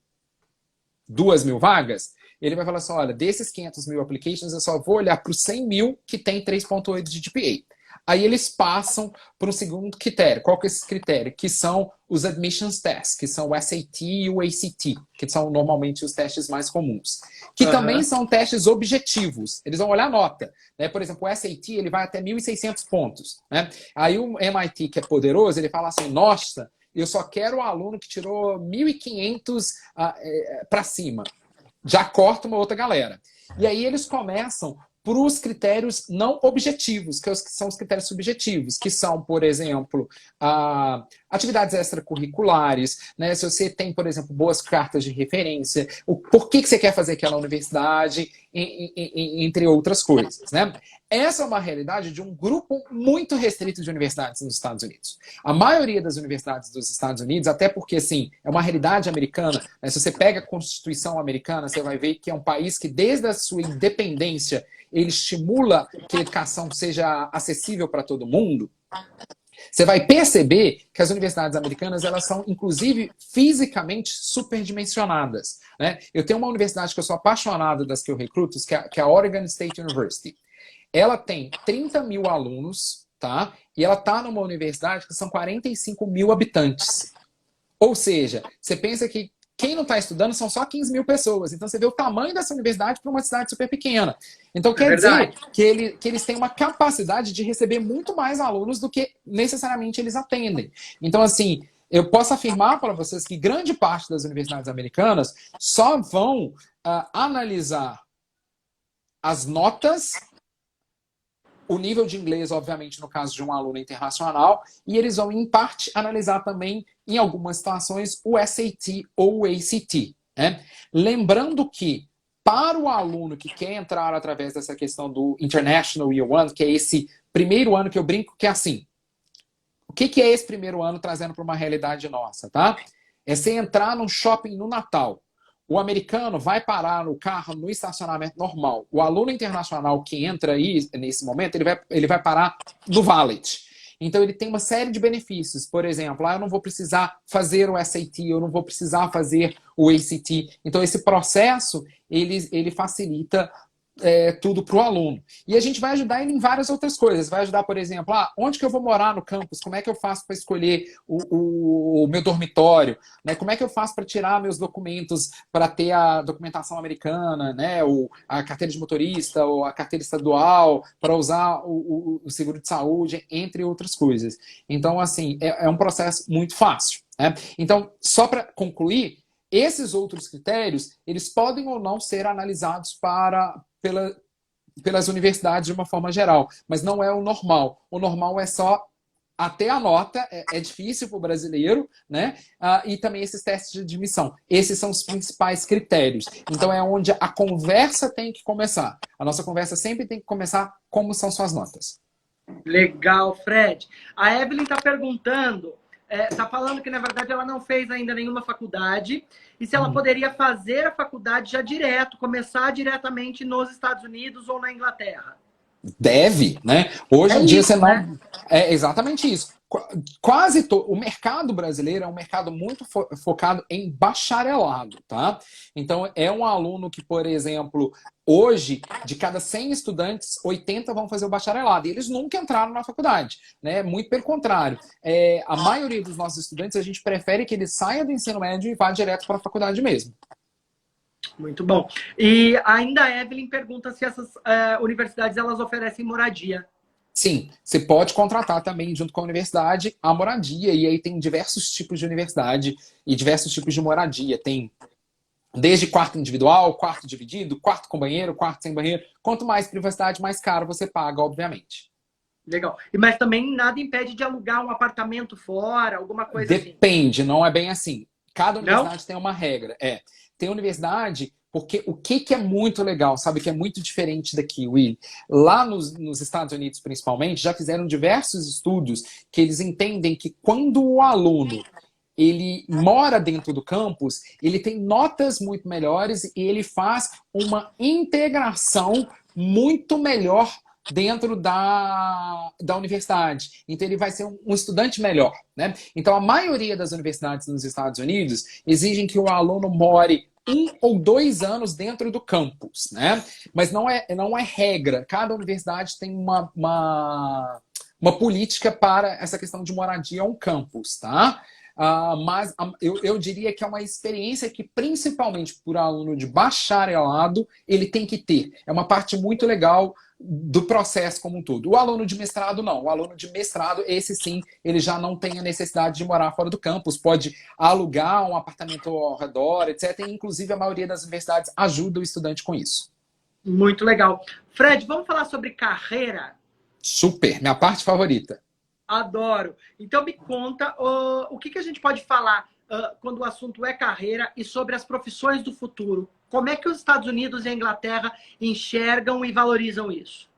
[SPEAKER 2] 2.000 vagas, ele vai falar assim, olha, desses 500 mil applications, eu só vou olhar para os 100 mil que tem 3.8 de GPA. Aí eles passam para o segundo critério. Qual que é esse critério? Que são os admissions tests, que são o SAT e o ACT, que são normalmente os testes mais comuns. Que também são testes objetivos. Eles vão olhar a nota, né? Por exemplo, o SAT ele vai até 1.600 pontos, né? Aí o MIT, que é poderoso, ele fala assim, nossa, eu só quero o aluno que tirou 1.500 para cima. Já corta uma outra galera. E aí eles começam para os critérios não objetivos, que são os critérios subjetivos, que são, por exemplo, atividades extracurriculares, né? Se você tem, por exemplo, boas cartas de referência, por que você quer fazer aquela universidade, entre outras coisas, né? Essa é uma realidade de um grupo muito restrito de universidades nos Estados Unidos. A maioria das universidades dos Estados Unidos, até porque, assim, é uma realidade americana, né? Se você pega a Constituição americana, você vai ver que é um país que, desde a sua independência, ele estimula que a educação seja acessível para todo mundo. Você vai perceber que as universidades americanas elas são, inclusive, fisicamente superdimensionadas, né? Eu tenho uma universidade que eu sou apaixonado das que eu recruto, que é a Oregon State University. Ela tem 30 mil alunos, tá? E ela está numa universidade que são 45 mil habitantes. Ou seja, você pensa que quem não está estudando são só 15 mil pessoas. Então você vê o tamanho dessa universidade para uma cidade super pequena. Então quer dizer que eles têm uma capacidade de receber muito mais alunos do que necessariamente eles atendem. Então, assim, eu posso afirmar para vocês que grande parte das universidades americanas só vão analisar as notas, o nível de inglês, obviamente, no caso de um aluno internacional, e eles vão, em parte, analisar também, em algumas situações, o SAT ou o ACT. Né? Lembrando que para o aluno que quer entrar através dessa questão do International Year One, que é esse primeiro ano que eu brinco, que é assim, o que é esse primeiro ano trazendo para uma realidade nossa, tá? É você entrar num shopping no Natal. O americano vai parar no carro no estacionamento normal. O aluno internacional que entra aí, nesse momento, ele vai parar no valet. Então, ele tem uma série de benefícios. Por exemplo, eu não vou precisar fazer o SAT, eu não vou precisar fazer o ACT. Então, esse processo, ele facilita tudo para o aluno. E a gente vai ajudar ele em várias outras coisas. Vai ajudar, por exemplo, onde que eu vou morar no campus? Como é que eu faço para escolher o meu dormitório? Né? Como é que eu faço para tirar meus documentos, para ter a documentação americana, né? A carteira de motorista, ou a carteira estadual, para usar o seguro de saúde, entre outras coisas. Então, assim, é um processo muito fácil. Né? Então, só para concluir, esses outros critérios, eles podem ou não ser analisados pelas universidades de uma forma geral, mas não é o normal. O normal é só até a nota, é difícil para o brasileiro, né? E também esses testes de admissão. Esses são os principais critérios. Então é onde a conversa tem que começar. A nossa conversa sempre tem que começar como são suas notas.
[SPEAKER 1] Legal, Fred. A Evelyn está perguntando, está falando que, na verdade, ela não fez ainda nenhuma faculdade e se ela poderia fazer a faculdade já direto, começar diretamente nos Estados Unidos ou na Inglaterra.
[SPEAKER 2] Deve, né? Hoje em dia
[SPEAKER 1] isso,
[SPEAKER 2] você não...
[SPEAKER 1] né?
[SPEAKER 2] É exatamente isso. O mercado brasileiro é um mercado muito focado em bacharelado, tá? Então, é um aluno que, por exemplo, hoje, de cada 100 estudantes, 80 vão fazer o bacharelado. E eles nunca entraram na faculdade, né? Muito pelo contrário. A maioria dos nossos estudantes, a gente prefere que eles saiam do ensino médio e vá direto para a faculdade mesmo.
[SPEAKER 1] Muito bom. E ainda a Evelyn pergunta se essas universidades elas oferecem moradia.
[SPEAKER 2] Sim, você pode contratar também, junto com a universidade, a moradia. E aí tem diversos tipos de universidade e diversos tipos de moradia. Tem desde quarto individual, quarto dividido, quarto com banheiro, quarto sem banheiro. Quanto mais privacidade, mais caro você paga, obviamente.
[SPEAKER 1] Legal. Mas também nada impede de alugar um apartamento fora, alguma coisa
[SPEAKER 2] Depende, não é bem assim. Cada universidade
[SPEAKER 1] Não?
[SPEAKER 2] tem uma regra. Tem universidade, porque o que é muito legal, sabe, que é muito diferente daqui, Will? Lá nos Estados Unidos, principalmente, já fizeram diversos estudos que eles entendem que quando o aluno ele mora dentro do campus, ele tem notas muito melhores e ele faz uma integração muito melhor dentro da universidade. Então, ele vai ser um estudante melhor, né? Então, a maioria das universidades nos Estados Unidos exigem que o aluno more 1 ou 2 anos dentro do campus, né? Mas não é regra. Cada universidade tem uma política para essa questão de moradia a um campus, tá? Mas eu diria que é uma experiência que, principalmente por aluno de bacharelado, ele tem que ter. É uma parte muito legal do processo como um todo. O aluno de mestrado, não. O aluno de mestrado, esse sim, ele já não tem a necessidade de morar fora do campus. Pode alugar um apartamento ao redor, etc. E, inclusive, a maioria das universidades ajuda o estudante com isso.
[SPEAKER 1] Muito legal. Fred, vamos falar sobre carreira?
[SPEAKER 2] Super, minha parte favorita.
[SPEAKER 1] Adoro. Então me conta o que a gente pode falar quando o assunto é carreira e sobre as profissões do futuro. Como é que os Estados Unidos e a Inglaterra enxergam e valorizam isso?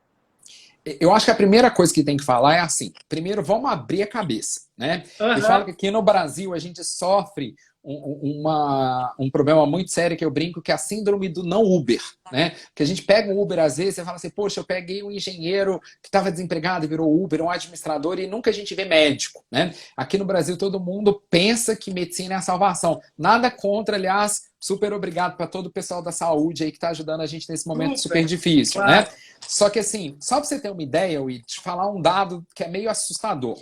[SPEAKER 2] Eu acho que a primeira coisa que tem que falar é assim, primeiro vamos abrir a cabeça, né? Eu falo que aqui no Brasil a gente sofre um problema muito sério que eu brinco, que é a síndrome do não Uber, né? Que a gente pega um Uber às vezes e fala assim, poxa, eu peguei um engenheiro que estava desempregado e virou Uber, um administrador, e nunca a gente vê médico, né? Aqui no Brasil todo mundo pensa que medicina é a salvação. Nada contra, aliás, super obrigado para todo o pessoal da saúde aí que está ajudando a gente nesse momento super difícil, né? Só que assim, só para você ter uma ideia, Will, te falar um dado que é meio assustador.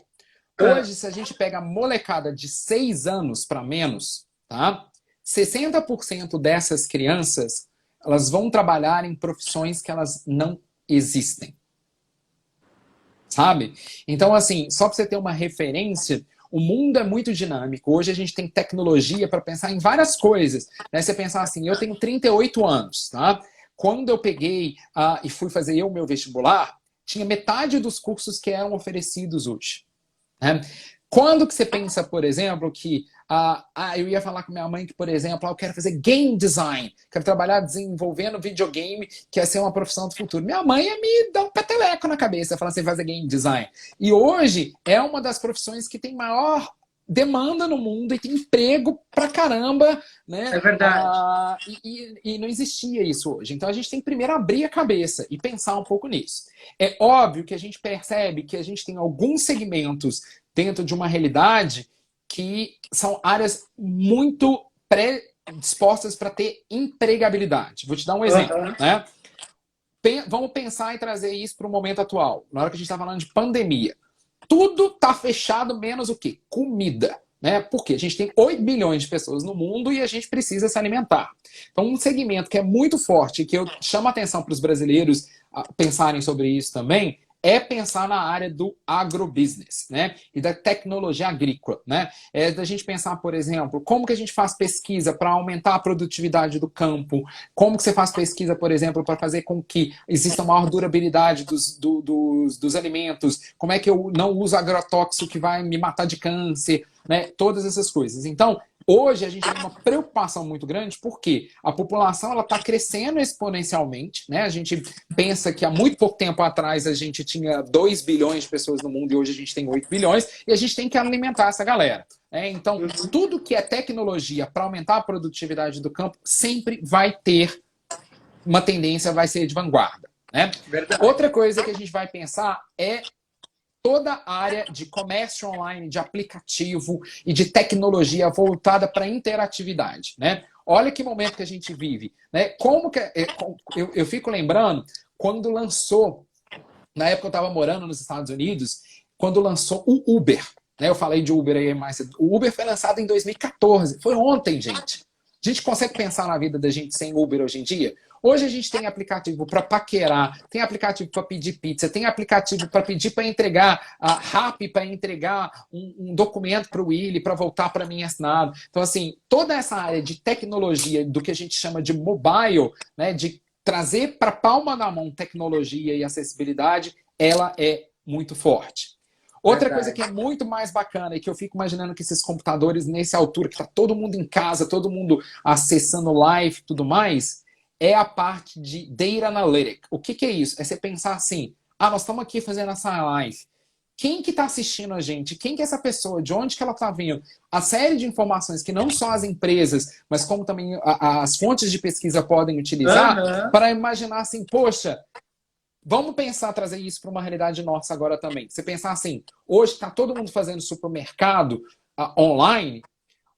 [SPEAKER 2] Hoje, se a gente pega a molecada de 6 anos para menos, tá? 60% dessas crianças, elas vão trabalhar em profissões que elas não existem. Sabe? Então, assim, só para você ter uma referência, o mundo é muito dinâmico. Hoje a gente tem tecnologia para pensar em várias coisas. Né? Você pensar assim, eu tenho 38 anos, tá? Quando eu peguei e fui fazer o meu vestibular, tinha metade dos cursos que eram oferecidos hoje. Quando que você pensa, por exemplo, que Eu ia falar com minha mãe que, por exemplo, eu quero fazer game design, quero trabalhar desenvolvendo videogame, que ia ser uma profissão do futuro. Minha mãe ia me dar um peteleco na cabeça, falando assim, fazer game design. E hoje é uma das profissões que tem maior demanda no mundo e tem emprego pra caramba, né?
[SPEAKER 1] É verdade.
[SPEAKER 2] E não existia isso hoje. Então a gente tem que primeiro abrir a cabeça e pensar um pouco nisso. É óbvio que a gente percebe que a gente tem alguns segmentos dentro de uma realidade que são áreas muito predispostas para ter empregabilidade. Vou te dar um exemplo, né? Vamos pensar em trazer isso para o momento atual, na hora que a gente está falando de pandemia. Tudo está fechado, menos o quê? Comida. Né? Porque a gente tem 8 bilhões de pessoas no mundo e a gente precisa se alimentar. Então, um segmento que é muito forte, que eu chamo a atenção para os brasileiros pensarem sobre isso também, é pensar na área do agrobusiness, né? E da tecnologia agrícola, né? É da gente pensar, por exemplo, como que a gente faz pesquisa para aumentar a produtividade do campo, como que você faz pesquisa, por exemplo, para fazer com que exista maior durabilidade dos alimentos, como é que eu não uso agrotóxico que vai me matar de câncer, né? Todas essas coisas. Então, hoje a gente tem uma preocupação muito grande porque a população está crescendo exponencialmente, né? A gente pensa que há muito pouco tempo atrás a gente tinha 2 bilhões de pessoas no mundo e hoje a gente tem 8 bilhões e a gente tem que alimentar essa galera. Né? Então, tudo que é tecnologia para aumentar a produtividade do campo sempre vai ter uma tendência, vai ser de vanguarda. Né? Outra coisa que a gente vai pensar é toda a área de comércio online, de aplicativo e de tecnologia voltada para interatividade, né? Olha que momento que a gente vive, né? Como que eu fico lembrando quando lançou, na época eu estava morando nos Estados Unidos, quando lançou o Uber, né? Eu falei de Uber aí mais cedo. O Uber foi lançado em 2014, foi ontem, gente. A gente consegue pensar na vida da gente sem Uber hoje em dia? Hoje a gente tem aplicativo para paquerar, tem aplicativo para pedir pizza, tem aplicativo para pedir para entregar Rappi para entregar um documento para o Willy para voltar para mim assinado. Então, assim, toda essa área de tecnologia, do que a gente chama de mobile, né, de trazer para a palma da mão tecnologia e acessibilidade, ela é muito forte. Outra coisa que é muito mais bacana e que eu fico imaginando que esses computadores, nessa altura, que está todo mundo em casa, todo mundo acessando live e tudo mais, é a parte de Data Analytics. O que é isso? É você pensar assim, nós estamos aqui fazendo essa live. Quem que está assistindo a gente? Quem que é essa pessoa? De onde que ela está vindo? A série de informações que não só as empresas, mas como também as fontes de pesquisa podem utilizar para imaginar assim, poxa, vamos pensar trazer isso para uma realidade nossa agora também. Você pensar assim, hoje está todo mundo fazendo supermercado online,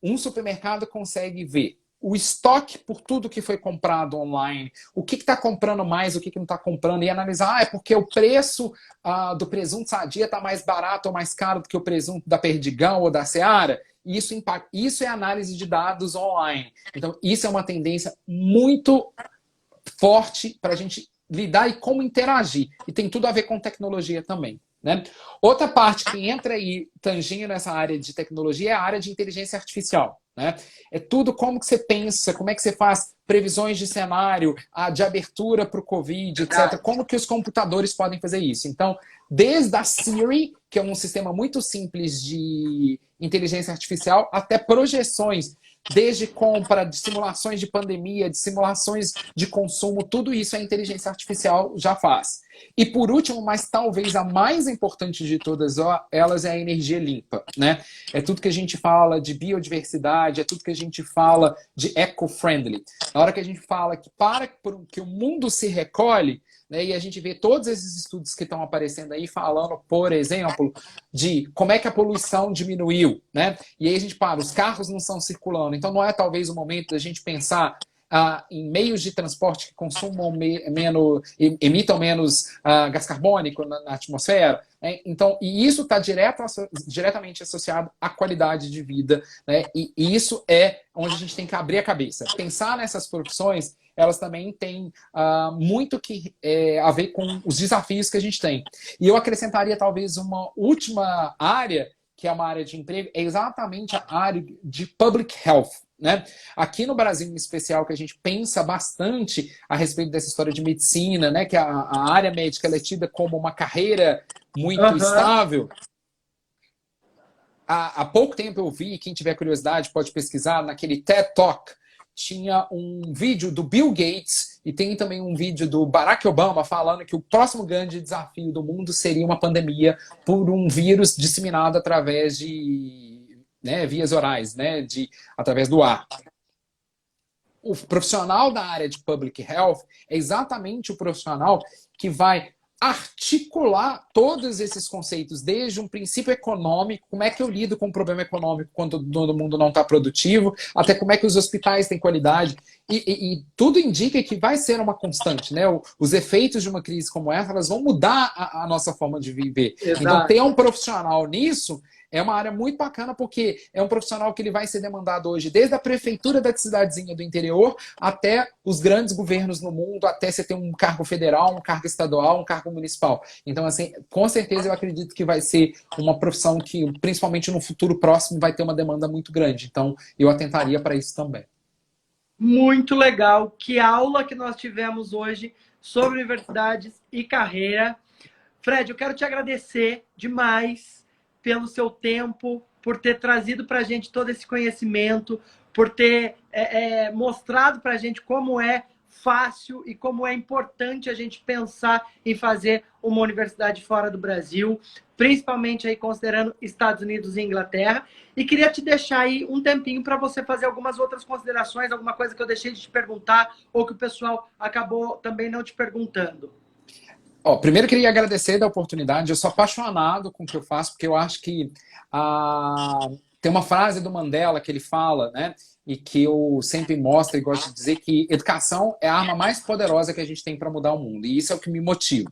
[SPEAKER 2] um supermercado consegue ver o estoque por tudo que foi comprado online, o que está comprando mais, o que não está comprando, e analisar, é porque o preço do presunto Sadia está mais barato ou mais caro do que o presunto da Perdigão ou da Seara. Isso é análise de dados online. Então, isso é uma tendência muito forte para a gente lidar e como interagir. E tem tudo a ver com tecnologia também. Né? Outra parte que entra aí, tangindo nessa área de tecnologia, é a área de inteligência artificial. Né? É tudo como que você pensa, como é que você faz previsões de cenário, de abertura para o Covid, etc. Como que os computadores podem fazer isso? Então, desde a Siri, que é um sistema muito simples de inteligência artificial, até projeções, desde compra, de simulações de pandemia, de simulações de consumo, tudo isso a inteligência artificial já faz. E por último, mas talvez a mais importante de todas elas é a energia limpa, né? É tudo que a gente fala de biodiversidade, é tudo que a gente fala de eco-friendly. Na hora que a gente fala que para que o mundo se recolhe, né, e a gente vê todos esses estudos que estão aparecendo aí falando, por exemplo, de como é que a poluição diminuiu, né? E aí a gente para, os carros não estão circulando, então não é talvez o momento da gente pensar em meios de transporte que consumam emitam menos gás carbônico na atmosfera. Né? Então, e isso está diretamente associado à qualidade de vida. Né? E isso é onde a gente tem que abrir a cabeça. Pensar nessas profissões, elas também têm muito a ver com os desafios que a gente tem. E eu acrescentaria talvez uma última área, que é uma área de emprego, é exatamente a área de public health. Né? Aqui no Brasil, em especial, que a gente pensa bastante a respeito dessa história de medicina, né? Que a área médica ela é tida como uma carreira muito estável. há pouco tempo eu vi, quem tiver curiosidade pode pesquisar, naquele TED Talk, tinha um vídeo do Bill Gates e tem também um vídeo do Barack Obama falando que o próximo grande desafio do mundo seria uma pandemia por um vírus disseminado através de, né, vias orais, né, através do ar. O profissional da área de Public Health é exatamente o profissional que vai articular todos esses conceitos, desde um princípio econômico, como é que eu lido com um problema econômico quando todo mundo não está produtivo, até como é que os hospitais têm qualidade, e tudo indica que vai ser uma constante, né? Os efeitos de uma crise como essa, elas vão mudar a nossa forma de viver.
[SPEAKER 1] Exato.
[SPEAKER 2] Então, ter um profissional nisso é uma área muito bacana, porque é um profissional que ele vai ser demandado hoje, desde a prefeitura da cidadezinha do interior até os grandes governos no mundo, até você ter um cargo federal, um cargo estadual, um cargo municipal. Então, assim, com certeza eu acredito que vai ser uma profissão que, principalmente no futuro próximo, vai ter uma demanda muito grande. Então, eu atentaria para isso também.
[SPEAKER 1] Muito legal. Que aula que nós tivemos hoje sobre universidades e carreira. Fred, eu quero te agradecer demais pelo seu tempo, por ter trazido para a gente todo esse conhecimento, por ter mostrado para a gente como é fácil e como é importante a gente pensar em fazer uma universidade fora do Brasil, principalmente aí considerando Estados Unidos e Inglaterra. E queria te deixar aí um tempinho para você fazer algumas outras considerações, alguma coisa que eu deixei de te perguntar ou que o pessoal acabou também não te perguntando.
[SPEAKER 2] Primeiro eu queria agradecer da oportunidade. Eu sou apaixonado com o que eu faço, porque eu acho que tem uma frase do Mandela que ele fala, né? E que eu sempre mostro e gosto de dizer que educação é a arma mais poderosa que a gente tem para mudar o mundo. E isso é o que me motiva.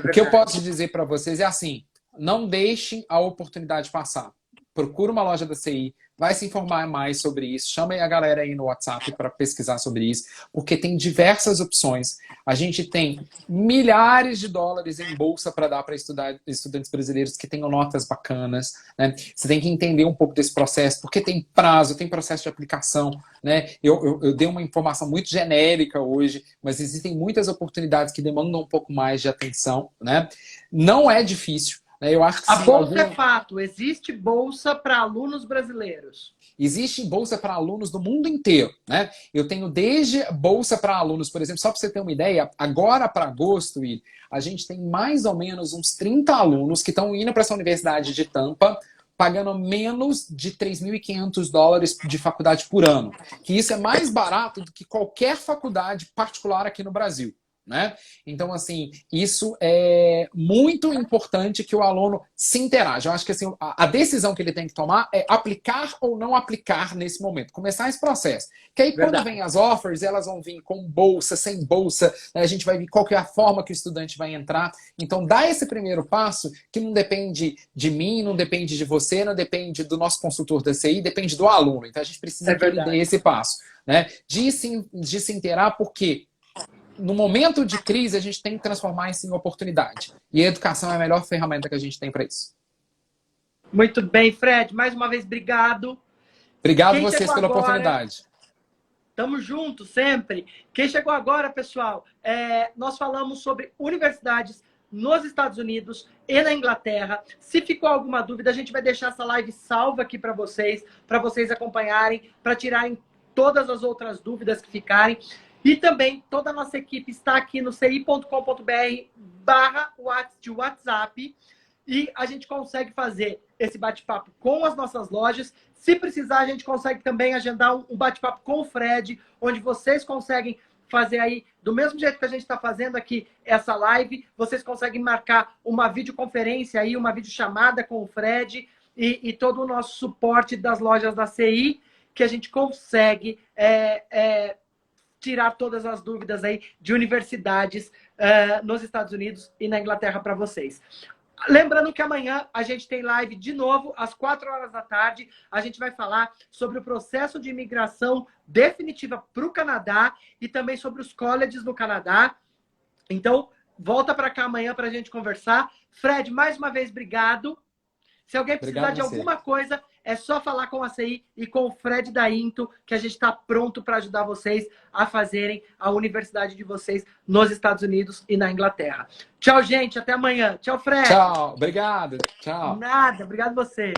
[SPEAKER 2] O que eu posso dizer para vocês é assim, não deixem a oportunidade passar. Procura uma loja da CI, vai se informar mais sobre isso, chame a galera aí no WhatsApp para pesquisar sobre isso, porque tem diversas opções. A gente tem milhares de dólares em bolsa para dar para estudantes brasileiros que tenham notas bacanas, né? Você tem que entender um pouco desse processo, porque tem prazo, tem processo de aplicação, né? Eu dei uma informação muito genérica hoje, mas existem muitas oportunidades que demandam um pouco mais de atenção, né? Não é difícil. Eu acho que
[SPEAKER 1] a bolsa é fato, existe bolsa para alunos brasileiros.
[SPEAKER 2] Existe bolsa para alunos do mundo inteiro, né? Eu tenho desde bolsa para alunos, por exemplo, só para você ter uma ideia, agora para agosto, a gente tem mais ou menos uns 30 alunos que estão indo para essa universidade de Tampa, pagando menos de 3.500 dólares de faculdade por ano. Que isso é mais barato do que qualquer faculdade particular aqui no Brasil. Né? Então, assim, isso é muito importante que o aluno se interaja. Eu acho que assim, a decisão que ele tem que tomar é aplicar ou não aplicar nesse momento. Começar esse processo. Que aí, quando vem as offers, elas vão vir com bolsa, sem bolsa, né? A gente vai ver qual que é a forma que o estudante vai entrar. Então, dá esse primeiro passo, que não depende de mim, não depende de você, não depende do nosso consultor da CI, depende do aluno. Então, a gente precisa que ele dê esse passo. Né? De se inteirar, porque no momento de crise, a gente tem que transformar isso em oportunidade. E a educação é a melhor ferramenta que a gente tem para isso.
[SPEAKER 1] Muito bem, Fred. Mais uma vez, obrigado.
[SPEAKER 2] Obrigado a vocês pela oportunidade.
[SPEAKER 1] Tamo junto sempre. Quem chegou agora, pessoal, nós falamos sobre universidades nos Estados Unidos e na Inglaterra. Se ficou alguma dúvida, a gente vai deixar essa live salva aqui para vocês acompanharem, para tirarem todas as outras dúvidas que ficarem. E também toda a nossa equipe está aqui no ci.com.br/WhatsApp e a gente consegue fazer esse bate-papo com as nossas lojas. Se precisar, a gente consegue também agendar um bate-papo com o Fred, onde vocês conseguem fazer aí, do mesmo jeito que a gente está fazendo aqui essa live, vocês conseguem marcar uma videoconferência aí, uma videochamada com o Fred e todo o nosso suporte das lojas da CI, que a gente consegue tirar todas as dúvidas aí de universidades nos Estados Unidos e na Inglaterra para vocês. Lembrando que amanhã a gente tem live de novo, às 4 horas da tarde. A gente vai falar sobre o processo de imigração definitiva para o Canadá e também sobre os colleges no Canadá. Então, volta para cá amanhã para a gente conversar. Fred, mais uma vez, obrigado. Se alguém precisar de alguma coisa, é só falar com a CI e com o Fred da Into, que a gente está pronto para ajudar vocês a fazerem a universidade de vocês nos Estados Unidos e na Inglaterra. Tchau, gente. Até amanhã. Tchau, Fred.
[SPEAKER 2] Tchau. Obrigado. Tchau.
[SPEAKER 1] Nada. Obrigado você.